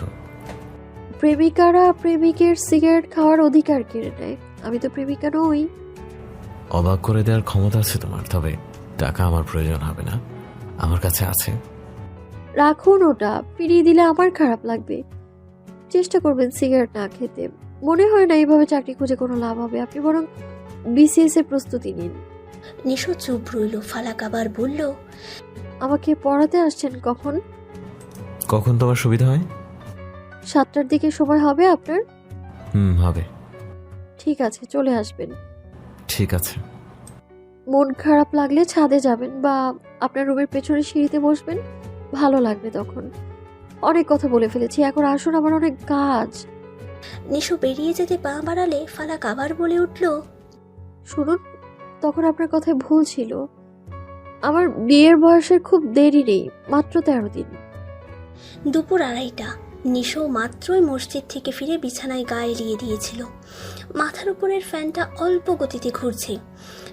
Speaker 10: প্রেমিকারা প্রেমিকের সিগারেট খাওয়ার অধিকার কেড়ে নেয়, আমি তো প্রেমিকা নই।
Speaker 5: অবাক করে দেওয়ার ক্ষমতা আছে তোমার, তবে টাকা আমার প্রয়োজন হবে না, আমার কাছে আছে।
Speaker 10: রাখুন, ওটা ফিরিয়ে দিলে আমার খারাপ লাগবে। চেষ্টা করবেন সিগারেট না খেতে, মনে হয় না এইভাবে চাকরি খুঁজে কোনো লাভ হবে, আপনি বরং BCS এর প্রস্তুতি নিন।
Speaker 6: নিশো চুপ রইল। ফালাক আবার বলল,
Speaker 10: আমাকে পড়াতে আসছেন কখন?
Speaker 5: কখন তোমার সুবিধা হয়?
Speaker 10: 7টার দিকে সময় হবে আপনার?
Speaker 5: হবে।
Speaker 10: ঠিক আছে, চলে আসবেন।
Speaker 5: ঠিক আছে।
Speaker 10: মন খারাপ লাগলে ছাদে যাবেন বা আপনার রুমের পেছনে সিঁড়িতে বসবেন, ভালো লাগবে তখন। অনেক কথা বলে ফেলেছি, এখন আসুন, আমার অনেক কাজ।
Speaker 6: নিশো বেরিয়ে যেতে পা বাড়ালে ফালাক আবার বলে উঠল,
Speaker 10: শুনুন, তখন আপনার কথায় ভুল ছিল, আমার বিয়ের বয়সের খুব দেরি নেই, মাত্র 13 দিন।
Speaker 6: দুপুর 2:30। নিশো মাত্রই মসজিদ থেকে ফিরে বিছানায় গা এলিয়ে দিয়েছিল। মাথার উপরের ফ্যানটা অল্প গতিতে ঘুরছে।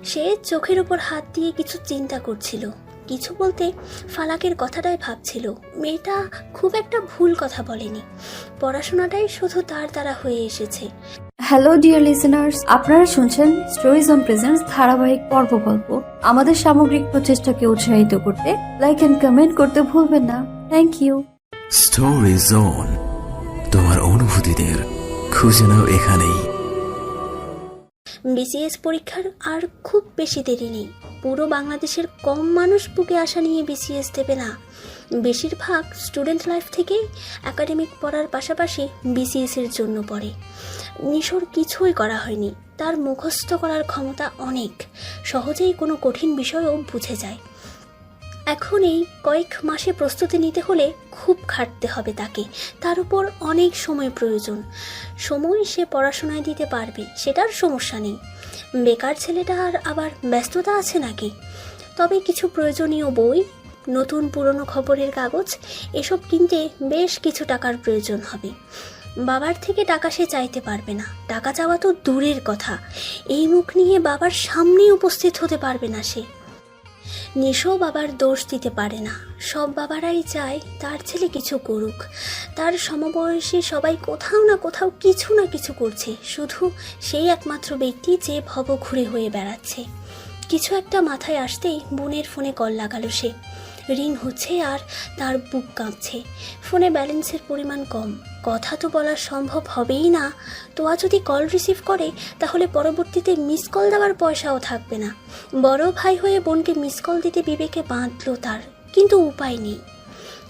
Speaker 6: সে চোখের উপর হাত দিয়ে কিছু চিন্তা করছিল। কিছু বলতে ফালাকের কথাটাই ভাবছিল। মেয়েটা খুব একটা ভুল কথা বলেনি, পড়াশোনাটাই শুধু তার দ্বারা হয়ে এসেছে।
Speaker 14: হ্যালো ডিয়ার লিসেনার্স, আপনারা শুনছেন স্টোরিজ অন প্রেজেন্স ধারাবাহিক পর্ব গল্প। আমাদের সামগ্রিক প্রচেষ্টাকে উৎসাহিত করতে লাইক এন্ড কমেন্ট করতে ভুলবেন না। Thank you.
Speaker 15: স্টোরি জোন, তোমার অনুভূতিদের খুঁজে নাও এখানেই।
Speaker 6: BCS পরীক্ষার আর খুব বেশি দেরি নেই। পুরো বাংলাদেশের কম মানুষ বুকে আশা নিয়ে BCS দেবে না। বেশিরভাগ স্টুডেন্ট লাইফ থেকেই একাডেমিক পড়ার পাশাপাশি BCS এর জন্য পড়ে। নিশোর কিছুই করা হয়নি, তার মুখস্থ করার ক্ষমতা অনেক, সহজেই কোনো কঠিন বিষয়ও বুঝে যায়। এখন এই কয়েক মাসে প্রস্তুতি নিতে হলে খুব খাটতে হবে তাকে, তার উপর অনেক সময় প্রয়োজন। সময় সে পড়াশোনায় দিতে পারবে, সেটার সমস্যা নেই। বেকার ছেলেটার আবার ব্যস্ততা আছে নাকি? তবে কিছু প্রয়োজনীয় বই, নতুন পুরনো খবরের কাগজ এসব কিনতে বেশ কিছু টাকার প্রয়োজন হবে। বাবার থেকে টাকা সে চাইতে পারবে না, টাকা চাওয়া তো দূরের কথা, এই মুখ নিয়ে বাবার সামনেই উপস্থিত হতে পারবে না সে। নিশো বাবার দোষ দিতে পারে না, সব বাবারাই চায় তার ছেলে কিছু করুক। তার সমবয়সী সবাই কোথাও না কোথাও কিছু না কিছু করছে, শুধু সেই একমাত্র ব্যক্তি যে ভবঘুরে হয়ে বেড়াচ্ছে। কিছু একটা মাথায় আসতেই বোনের ফোনে কল লাগালো সে। রিং হচ্ছে আর তার বুক কাঁপছে। ফোনে ব্যালেন্সের পরিমাণ কম, কথা তো বলা সম্ভব হবেই না। তোয়া যদি কল রিসিভ করে তাহলে পরবর্তীতে মিস কল দেওয়ার পয়সাও থাকবে না। বড় ভাই হয়ে বোনকে মিস কল দিতে বিবেকে বাঁধলো তার, কিন্তু উপায় নেই।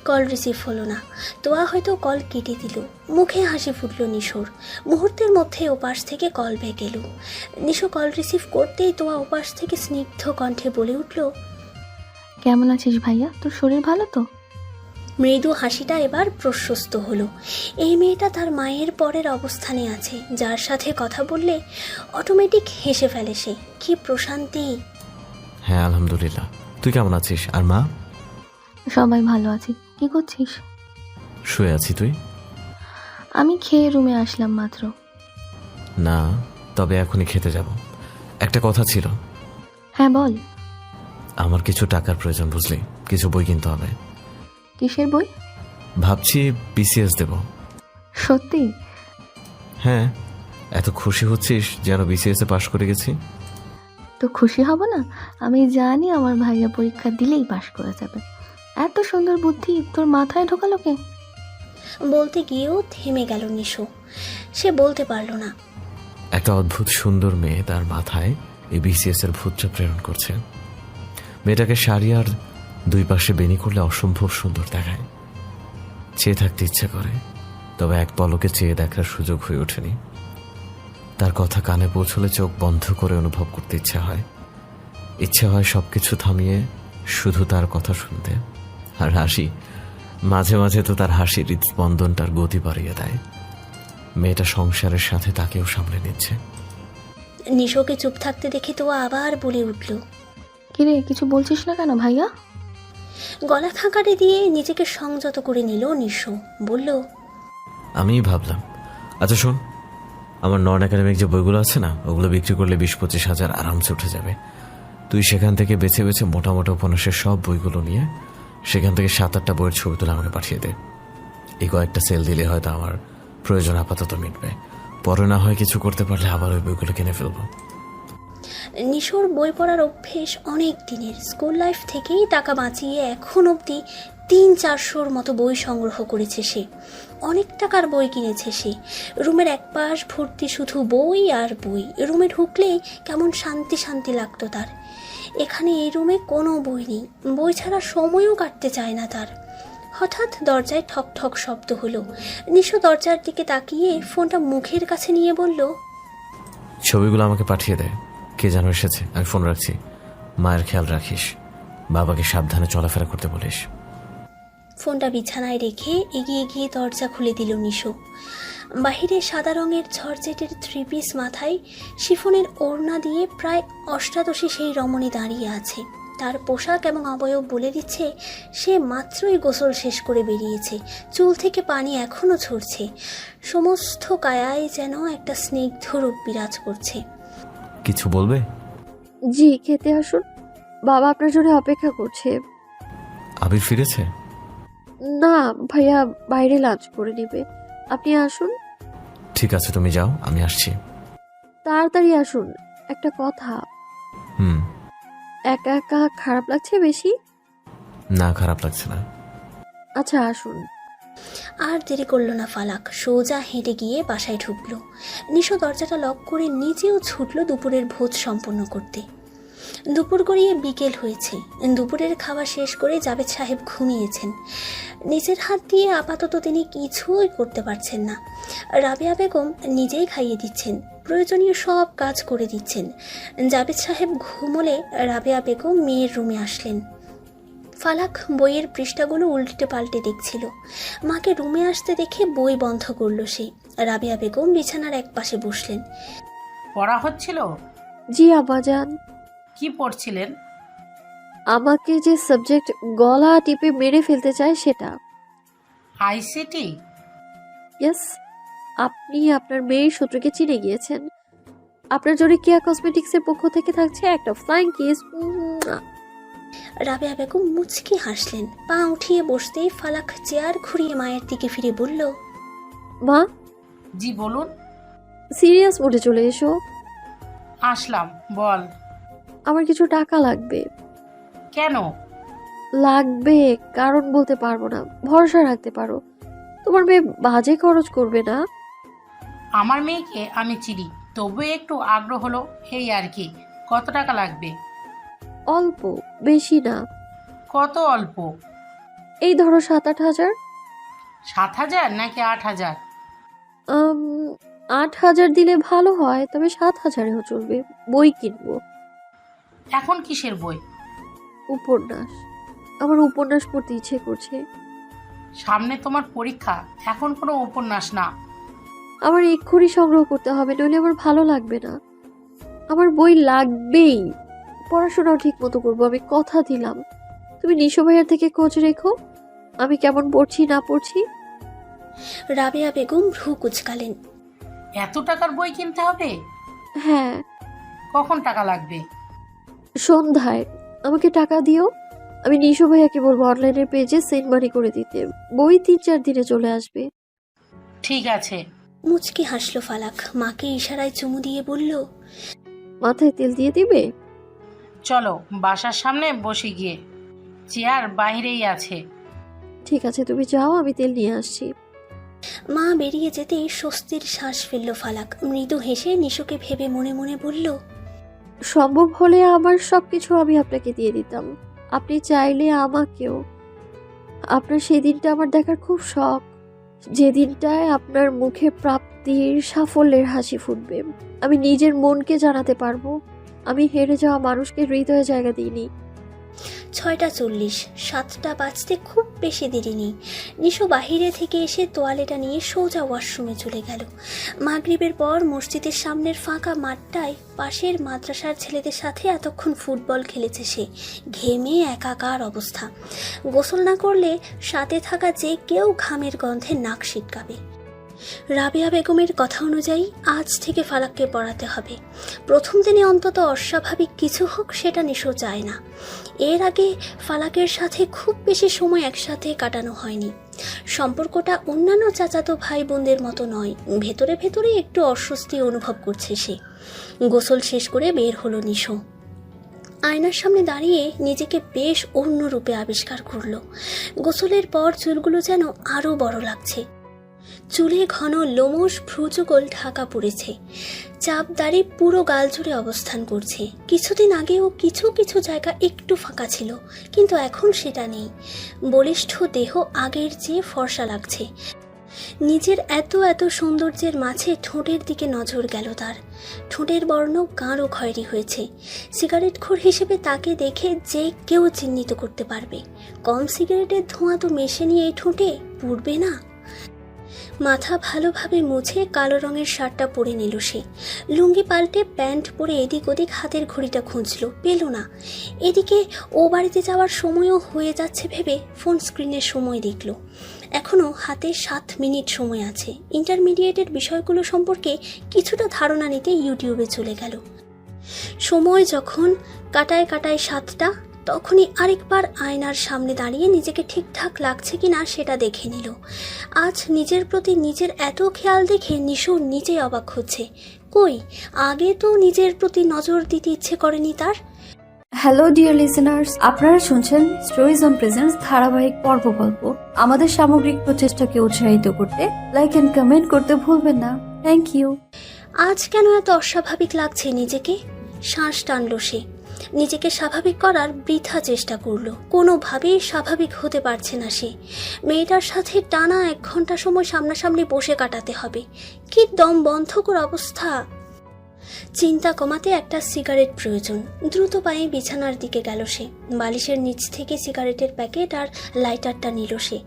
Speaker 6: কল রিসিভ হলো না। তোয়া হয়তো কল কেটে দিল। মুখে হাসি ফুটল নিশোর। মুহূর্তের মধ্যে ওপাশ থেকে কল ব্যাক এলো। নিশো কল রিসিভ করতেই তোয়া ওপাশ থেকে স্নিগ্ধ কণ্ঠে বলে উঠল,
Speaker 12: কেমন আছিস ভাইয়া, তোর শরীর ভালো তো?
Speaker 6: মৃদু হাসিটা এবার প্রশস্ত হলো। এই মেয়েটা তার মায়ের পরের অবস্থানে আছে, যার সাথে কথা বললে অটোমেটিক হেসে ফেলে সে। কি প্রশান্তি।
Speaker 5: হ্যাঁ আলহামদুলিল্লাহ, তুই কেমন আছিস? আর মা?
Speaker 12: সবাই ভালো আছি। কি করছিস?
Speaker 5: শুয়ে আছি। তুই?
Speaker 12: আমি খেয়ে রুমে আসলাম মাত্র।
Speaker 5: না, তবে এখনই খেতে যাব। একটা কথা ছিল।
Speaker 12: হ্যাঁ বল।
Speaker 5: আমার কিছু টাকার প্রয়োজন, বুঝলি, কিছু বই কিনতে হবে।
Speaker 12: কিসের বই?
Speaker 5: ভাবছি BCS দেব।
Speaker 12: সত্যি?
Speaker 5: হ্যাঁ, এত খুশি হচ্ছিস যেন বিসিএস এ পাশ করে গেছি?
Speaker 12: তো খুশি হব না? আমি জানি আমার ভাইয়া পরীক্ষা দিলেই পাশ করে যাবে। এত সুন্দর বুদ্ধি তোর মাথায় ঢোকালো কে?
Speaker 6: বলতে গিয়েও থেমে গেল নিশো। সে বলতে পারল না।
Speaker 5: একটা অদ্ভুত সুন্দর মেয়ে তার মাথায় এই বিসিএস এর ভূতটা প্রেরণ করছে। মেয়েটাকে শাড়ি আর দুই পাশে বেনি করলে অসম্ভব সুন্দর দেখায়। চেয়ে থাকতে ইচ্ছে করে, তবে এক পলকে চেয়ে দেখার সুযোগ হয়ে ওঠেনি। তার কথা কানে পৌঁছলে চোখ বন্ধ করে অনুভব করতে ইচ্ছে হয় সবকিছু থামিয়ে শুধু তার কথা শুনতে। আর হাসি, মাঝে মাঝে তো তার হাসির হৃদস্পন্দনটার গতি বাড়িয়ে দেয়। মেয়েটা সংসারের সাথে তাকেও সামলে নিচ্ছে।
Speaker 6: নিশোকে চুপ থাকতে দেখে তো আবার বলে উঠল,
Speaker 12: কিরে কিছু বলছিস না কেন ভাইয়া?
Speaker 6: গলা খাঁকারে দিয়ে নিজেকে সংযত করে নিল নিশো। বলল,
Speaker 5: আমিই ভাবলাম, আচ্ছা শোন, আমার নন একাডেমিক যে বইগুলো আছে না, ওগুলো বিক্রি করলে 20-25 হাজার আরামসে উঠে যাবে। তুই সেখান থেকে বেছে বেছে মোটা মোটা উপন্যাসের সব বইগুলো নিয়ে সেখান থেকে 7-8টা বইয়ের ছবি তুলে আমাকে পাঠিয়ে দে। এই কয়েকটা সেল দিলে হয়তো আমার প্রয়োজন আপাতত মিটবে। পরে না হয় কিছু করতে পারলে আবার ওই বইগুলো কিনে ফেলবো।
Speaker 6: নিশোর বই পড়ার অভ্যেস অনেক দিনের। স্কুল লাইফ থেকেই টাকা বাঁচিয়ে এখন অবধি 300-400 মতো বই সংগ্রহ করেছে সে। অনেক টাকার বই কিনেছে সে। রুমের এক পাশ ভর্তি শুধু বই আর বই। রুমে ঢুকলেই কেমন শান্তি শান্তি লাগতো তার। এখানে এই রুমে কোনো বই নেই, বই ছাড়া সময়ও কাটতে চায় না তার। হঠাৎ দরজায় ঠক ঠক শব্দ হলো। নিশো দরজার দিকে তাকিয়ে ফোনটা মুখের কাছে নিয়ে বলল,
Speaker 5: ছবিগুলো আমাকে পাঠিয়ে দেয়। কে যেন এসেছে, আমি ফোন রাখছি। মায়ের খেয়াল রাখিস, বাবাকে সাবধানে চলাফেরা করতে বলিস।
Speaker 6: ফোনটা বিছানায় রেখে এগিয়ে গিয়ে দরজা খুলে দিল নিশো। বাহিরে সাদা রঙের ঝরঝেটের 3 পিস মাথায় শিফনের ওড়না দিয়ে প্রায় অষ্টাদশী সেই রমণী দাঁড়িয়ে আছে। তার পোশাক এবং অবয়ব বলে দিচ্ছে সে মাত্রই গোসল শেষ করে বেরিয়েছে। চুল থেকে পানি এখনো ঝরছে। সমস্ত কায়ায় যেন একটা স্নিগ্ধ রূপ বিরাজ করছে।
Speaker 5: কিছু বলবে?
Speaker 10: জি, খেতে আসুন, বাবা আপনার জন্য অপেক্ষা করছে।
Speaker 5: আবির ফিরেছে?
Speaker 10: না ভাইয়া বাইরে লাঞ্চ করে নেবে, আপনি আসুন।
Speaker 5: ঠিক আছে, তুমি যাও, আমি আসছি।
Speaker 10: তাড়াতাড়ি আসুন। একটা কথা, একা একা খারাপ লাগছে বেশি?
Speaker 5: না, খারাপ লাগছে না।
Speaker 10: আচ্ছা আসুন।
Speaker 6: আর দেরি করলো না ফালাক, সোজা হেঁটে গিয়ে বাসায় ঢুকলো। নিশো দরজাটা লক করে নিজেও ছুটলো দুপুরের ভোজ সম্পন্ন করতে। দুপুর গড়িয়ে বিকেল হয়েছে। দুপুরের খাওয়া শেষ করে জাবেদ সাহেব ঘুমিয়েছেন। নিজের হাত দিয়ে আপাতত তিনি কিছুই করতে পারছেন না। রাবেয়া বেগম নিজেই খাইয়ে দিচ্ছেন, প্রয়োজনীয় সব কাজ করে দিচ্ছেন। জাবেদ সাহেব ঘুমোলে রাবেয়া বেগম মেয়ের রুমে আসলেন। ফালাক বইয়ের পৃষ্ঠাগুলো উল্টে পাল্টে দেখছিল। মাকে রুমে আসতে দেখে বই বন্ধ করলো সে। রাবেয়া বেগম বিছানার এক পাশে বসলেন।
Speaker 11: পড়া হচ্ছিল?
Speaker 10: জি আব্বাজান।
Speaker 11: কি পড়ছিলেন?
Speaker 10: আমাকে যে সাবজেক্ট গলা টিপে মেরে ফেলতে চায় সেটা।
Speaker 11: আইসিটি?
Speaker 10: ইয়েস। আপনি আপনার মেয়ের সূত্রকে চিনে গিয়েছেন। আপনার জন্য কেয়া কসমেটিক্সের পক্ষ থেকে থাকছে একটা ফ্লাইং কিস।
Speaker 6: রাবেয়া বেগম মুচকি হাসলেন। পা উঠিয়ে বসতেই ফালাক চেয়ার ঘুরিয়ে মায়ের দিকে ফিরে বলল,
Speaker 10: মা।
Speaker 11: জি বলুন।
Speaker 10: সিরিয়াস মোডে চলে এসো।
Speaker 11: আসলাম, বল।
Speaker 10: আমার কিছু টাকা লাগবে।
Speaker 11: কেন
Speaker 10: লাগবে? কারণ বলতে পারবো না, ভরসা রাখতে পারো। তোমার মেয়ে বাজে খরচ করবে না।
Speaker 11: আমার মেয়েকে আমি চিনি, তবু একটু আগ্রহ হলো, এই আর কি। কত টাকা লাগবে?
Speaker 10: অল্প, বেশি না।
Speaker 11: কত অল্প?
Speaker 10: এই ধরো 7-8 হাজার।
Speaker 11: 7,000 নাকি 8,000?
Speaker 10: 8,000 দিলে ভালো হয়, তবে 7,000-এও চলবে। বই কিনবো।
Speaker 11: এখন কিসের বই?
Speaker 10: উপন্যাস। আমার উপন্যাস পড়তে ইচ্ছে করছে।
Speaker 11: সামনে তোমার পরীক্ষা, এখন কোনো উপন্যাস না।
Speaker 10: আমার এক্ষুনি সংগ্রহ করতে হবে, নইলে আমার ভালো লাগবে না। আমার বই লাগবেই। পড়াশোনাও ঠিক মতো করবো, আমি কথা দিলাম। তুমি নিশো ভাইয়ার থেকে খোঁজ রেখো আমি কেমন পড়ছি না পড়ছি।
Speaker 6: রাবেয়া বেগম ভ্রু কুচকালেন।
Speaker 11: এত টাকার বই কিনতে হবে?
Speaker 10: হ্যাঁ।
Speaker 11: কখন টাকা লাগবে?
Speaker 10: সন্ধ্যায়। আমাকে টাকা দিও, আমি নিশো ভাইয়াকে বলবো অনলাইনের পেজে সেন্ড মানি করে দিতে। বই 3-4 দিনে চলে আসবে।
Speaker 11: ঠিক আছে।
Speaker 6: মুচকি হাসলো ফালাক, মাকে ইশারায় চুমু দিয়ে বলল,
Speaker 10: মাথায় তেল দিয়ে দিবে?
Speaker 11: চলো বাসার সামনে বসে গিয়ে, চেয়ার বাইরেই আছে।
Speaker 10: ঠিক আছে, তুমি যাও, আমি তেল নিয়ে আসছি।
Speaker 6: মা বেরিয়ে যেতেই স্বস্তির শ্বাস ফেলল ফালাক। মৃদু হেসে নিশুকে ভেবে মনে মনে বলল,
Speaker 10: সম্ভব হলে আমার সবকিছু আমি আপনাকে দিয়ে দিতাম। আপনি চাইলে আমাকেও। আপনার সেই দিনটা আমার দেখার খুব শখ, যে দিনটায় আপনার মুখে প্রাপ্তির সাফল্যের হাসি ফুটবে। আমি নিজের মনকে জানাতে পারবো আমি হেরে যাওয়া মানুষকে হৃদয়ে জায়গা দিইনি।
Speaker 6: 6:40, 7টা বাজতে খুব বেশি দেরি নেই। নিশো বাহিরে থেকে এসে তোয়ালেটা নিয়ে সোজা ওয়াশরুমে চলে গেল। মাগরিবের পর মসজিদের সামনের ফাঁকা মাঠটায় পাশের মাদ্রাসার ছেলেদের সাথে এতক্ষণ ফুটবল খেলেছে সে। ঘেমে একাকার অবস্থা। গোসল না করলে সাথে থাকা যে কেউ ঘামের গন্ধে নাক সিটকাবে। রাবেয়া বেগমের কথা অনুযায়ী আজ থেকে ফালাককে পড়াতে হবে। প্রথম দিনে অন্তত অস্বাভাবিক কিছু হোক, সেটা নিশো চায় না। এর আগে ফালাকের সাথে খুব বেশি সময় একসাথে কাটানো হয়নি। সম্পর্কটা অন্যান্য চাচাতো ভাই বোনদের মতো নয়। ভেতরে ভেতরে একটু অস্বস্তি অনুভব করছে সে। গোসল শেষ করে বের হলো নিশো। আয়নার সামনে দাঁড়িয়ে নিজেকে বেশ অন্য রূপে আবিষ্কার করলো। গোসলের পর চুলগুলো যেন আরো বড় লাগছে। চুলে ঘন লোমশ ভ্রুযুগল ঢাকা পড়েছে। চাপ দাড়ি পুরো গাল জুড়ে অবস্থান করছে। কিছুদিন আগেও কিছু কিছু জায়গা একটু ফাঁকা ছিল, কিন্তু এখন সেটা নেই। বলিষ্ঠ দেহ আগের চেয়ে ফর্সা লাগছে। নিজের এত এত সৌন্দর্যের মাঝে ঠোঁটের দিকে নজর গেল তার। ঠোঁটের বর্ণ গাঢ় খয়েরি হয়েছে। সিগারেটখোর হিসেবে তাকে দেখে যে কেউ চিহ্নিত করতে পারবে। কম সিগারেটের ধোঁয়া তো মেশে নিয়ে এই ঠোঁটে পুড়বে না। মাথা ভালোভাবে মুছে কালো রঙের শার্টটা পরে নিল সে। লুঙ্গি পাল্টে প্যান্ট পরে এদিক ওদিক হাতের ঘড়িটা খুঁজল, পেল না। এদিকে ও বাড়িতে যাওয়ার সময়ও হয়ে যাচ্ছে ভেবে ফোন স্ক্রিনের সময় দেখল। এখনও হাতে 7 মিনিট সময় আছে। ইন্টারমিডিয়েটের বিষয়গুলো সম্পর্কে কিছুটা ধারণা নিতে ইউটিউবে চলে গেল। সময় যখন কাটায় কাটায় 7টা, তখনই আরেকবার আয়নার সামনে দাঁড়িয়ে নিজেকে ঠিকঠাক লাগছে কিনা সেটা দেখে নিল। আজ নিজের প্রতি নিজের এত খেয়াল দেখে নিশো নিজেই অবাক হচ্ছে। কই, আগে তো নিজের প্রতি নজর দিতে ইচ্ছে করেনি তার।
Speaker 14: হ্যালো ডিয়ার লিসেনার্স, আপনারা শুনছেন স্টোরিজ অন প্রেজেন্স ধারাবাহিক পর্ব গল্প। আমাদের সামগ্রিক প্রচেষ্টাকে উৎসাহিত করতে লাইক এন্ড কমেন্ট করতে ভুলবেন না। Thank you.
Speaker 6: আজ কেন এত অস্বাভাবিক লাগছে নিজেকে? শ্বাস টানল সে। নিজেকে স্বাভাবিক করার বৃথা চেষ্টা করলো। কোনোভাবেই স্বাভাবিক হতে পারছে না সে। মেয়েটার সাথে টানা 1 ঘন্টা সময় সামনাসামনি বসে কাটাতে হবে। কি দম বন্ধকর অবস্থা। চিন্তা কমাতে একটা সিগারেট প্রয়োজন। দ্রুত পায়ে বিছানার দিকে গেল সে। বালিশের নিচ থেকে সিগারেটের প্যাকেট আর লাইটারটা নিল সে।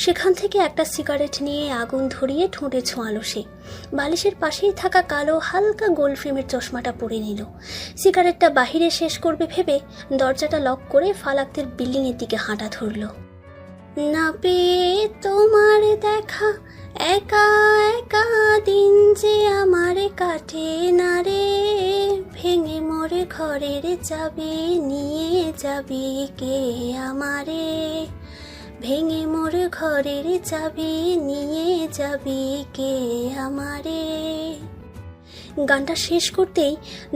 Speaker 6: সেখান থেকে একটা সিগারেট নিয়ে আগুন ধরিয়ে ঠোঁটে ছোঁয়ালো সে। বালিশের পাশেই থাকা কালো হালকা গোল ফ্রেমের চশমাটা পরে নিল। সিগারেটটা বাহিরে শেষ করবে ভেবে দরজাটা লক করে ফালাকদের বিল্ডিংয়ের দিকে হাঁটা ধরল। না পেয়ে তোমার দেখা একা একা দিন যে আমারে কাটে না রে, ভেঙে মোরে ঘরের চাবি নিয়ে যাবি কে আমারে, ভেঙে মোর ঘরের চাবি নিয়ে যাবি কে আমারে। গানটা শেষ করতেই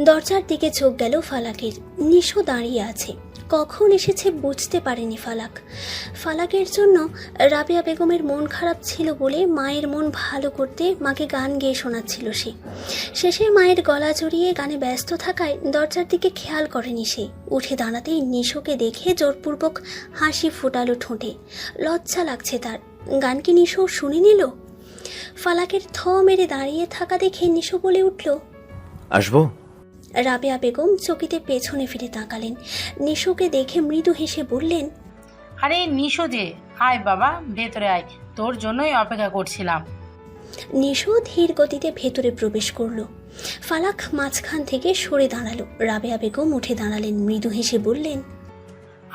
Speaker 6: দরজার দিকে চোখ গেল ফালাকের। নিশো দাঁড়িয়ে আছে। কখন এসেছে বুঝতে পারেনি ফালাক। ফালাকের জন্য রাবেয়া বেগমের মন খারাপ ছিল বলে মায়ের মন ভালো করতে মাকে গান গেয়ে শোনাচ্ছিল সে। শেষে মায়ের গলা জড়িয়ে গানে ব্যস্ত থাকায় দরজার দিকে খেয়াল করেনি সে। উঠে দাঁড়াতেই নিশোকে দেখে জোরপূর্বক হাসি ফোটালো ঠোঁটে। লজ্জা লাগছে তার। গান কি নিশো শুনে নিল? ফালাকের থ মেরে দাঁড়িয়ে থাকা দেখে নিশো বলে উঠল,
Speaker 5: আসবো?
Speaker 6: রাবেয়া বেগম চকিতে পেছনে ফিরে তাকালেন। নিশোকে দেখে মৃদু হেসে বললেন,
Speaker 11: আরে নিশো যে, আয় বাবা ভেতরে আয়, তোর জন্যই অপেক্ষা করছিলাম।
Speaker 6: নিশো ধীর গতিতে ভেতরে প্রবেশ করলো। ফালাক মাঝখান থেকে সরে দাঁড়ালো। রাবেয়া বেগম উঠে দাঁড়ালেন। মৃদু হেসে বললেন,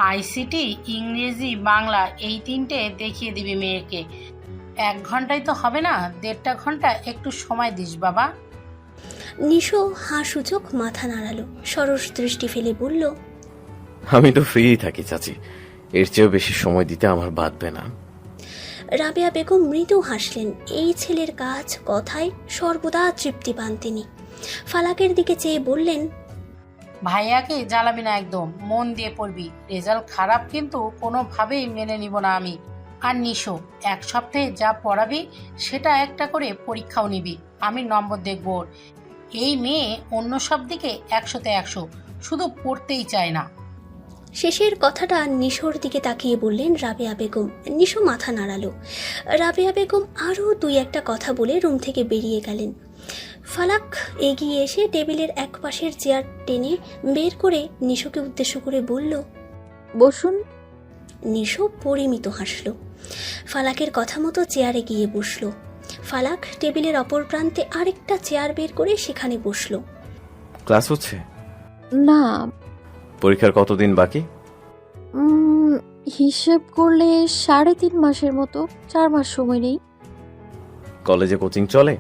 Speaker 11: আইসিটি, ইংরেজি, বাংলা এই 3টে দেখিয়ে দিবি মেয়েকে। 1 ঘন্টায় তো হবে না, 1.5 ঘন্টা একটু সময় দিস বাবা।
Speaker 6: নিশো হাসূচক মাথা নাড়ালো। সরস দৃষ্টি ফেলে বলল,
Speaker 5: আমি তো ফ্রি থাকি চাচি, এর চেয়েও বেশি সময় দিতে আমার বাধবে না।
Speaker 6: রাবেয়া বেগম মৃদু হাসলেন। এই ছেলের কাজ কথায় সর্বদা তৃপ্তি পান তিনি। ফালাকের দিকে চেয়ে বললেন,
Speaker 11: ভাইয়াকে জ্বালাবি না, একদম মন দিয়ে পড়বি। রেজাল্ট খারাপ কিন্তু কোনোভাবেই মেনে নিব না আমি। আর নিশো, 1 সপ্তাহে যা পড়াবি সেটা একটা করে পরীক্ষাও নিবি। আমি নম্বর দেখব ওর। এই মেয়ে অন্য সব দিকে 100-তে 100, শুধু পড়তেই চায় না।
Speaker 6: শেষের কথাটা নিশোর দিকে তাকিয়ে বললেন রাবেয়া বেগম। নিশো মাথা নাড়ালো। রাবেয়া বেগম আরও 2-1টা কথা বলে রুম থেকে বেরিয়ে গেলেন। ফালাক এগিয়ে এসে টেবিলের এক পাশের চেয়ার টেনে বের করে নিশোকে উদ্দেশ্য করে বলল,
Speaker 10: বসুন।
Speaker 6: নিশো পরিমিত হাসল। ফালাকের কথা মতো চেয়ারে গিয়ে বসল। ফালাক টেবিলের অপর প্রান্তে আরেকটা চেয়ার বের করে সেখানে বসল।
Speaker 5: ক্লাস হচ্ছে?
Speaker 10: না,
Speaker 5: পরীক্ষার কতদিন বাকি?
Speaker 10: হিসেব করলে 3.5 মাসের মতো। 4 মাস সময় নেই।
Speaker 5: কলেজে কোচিং চলে?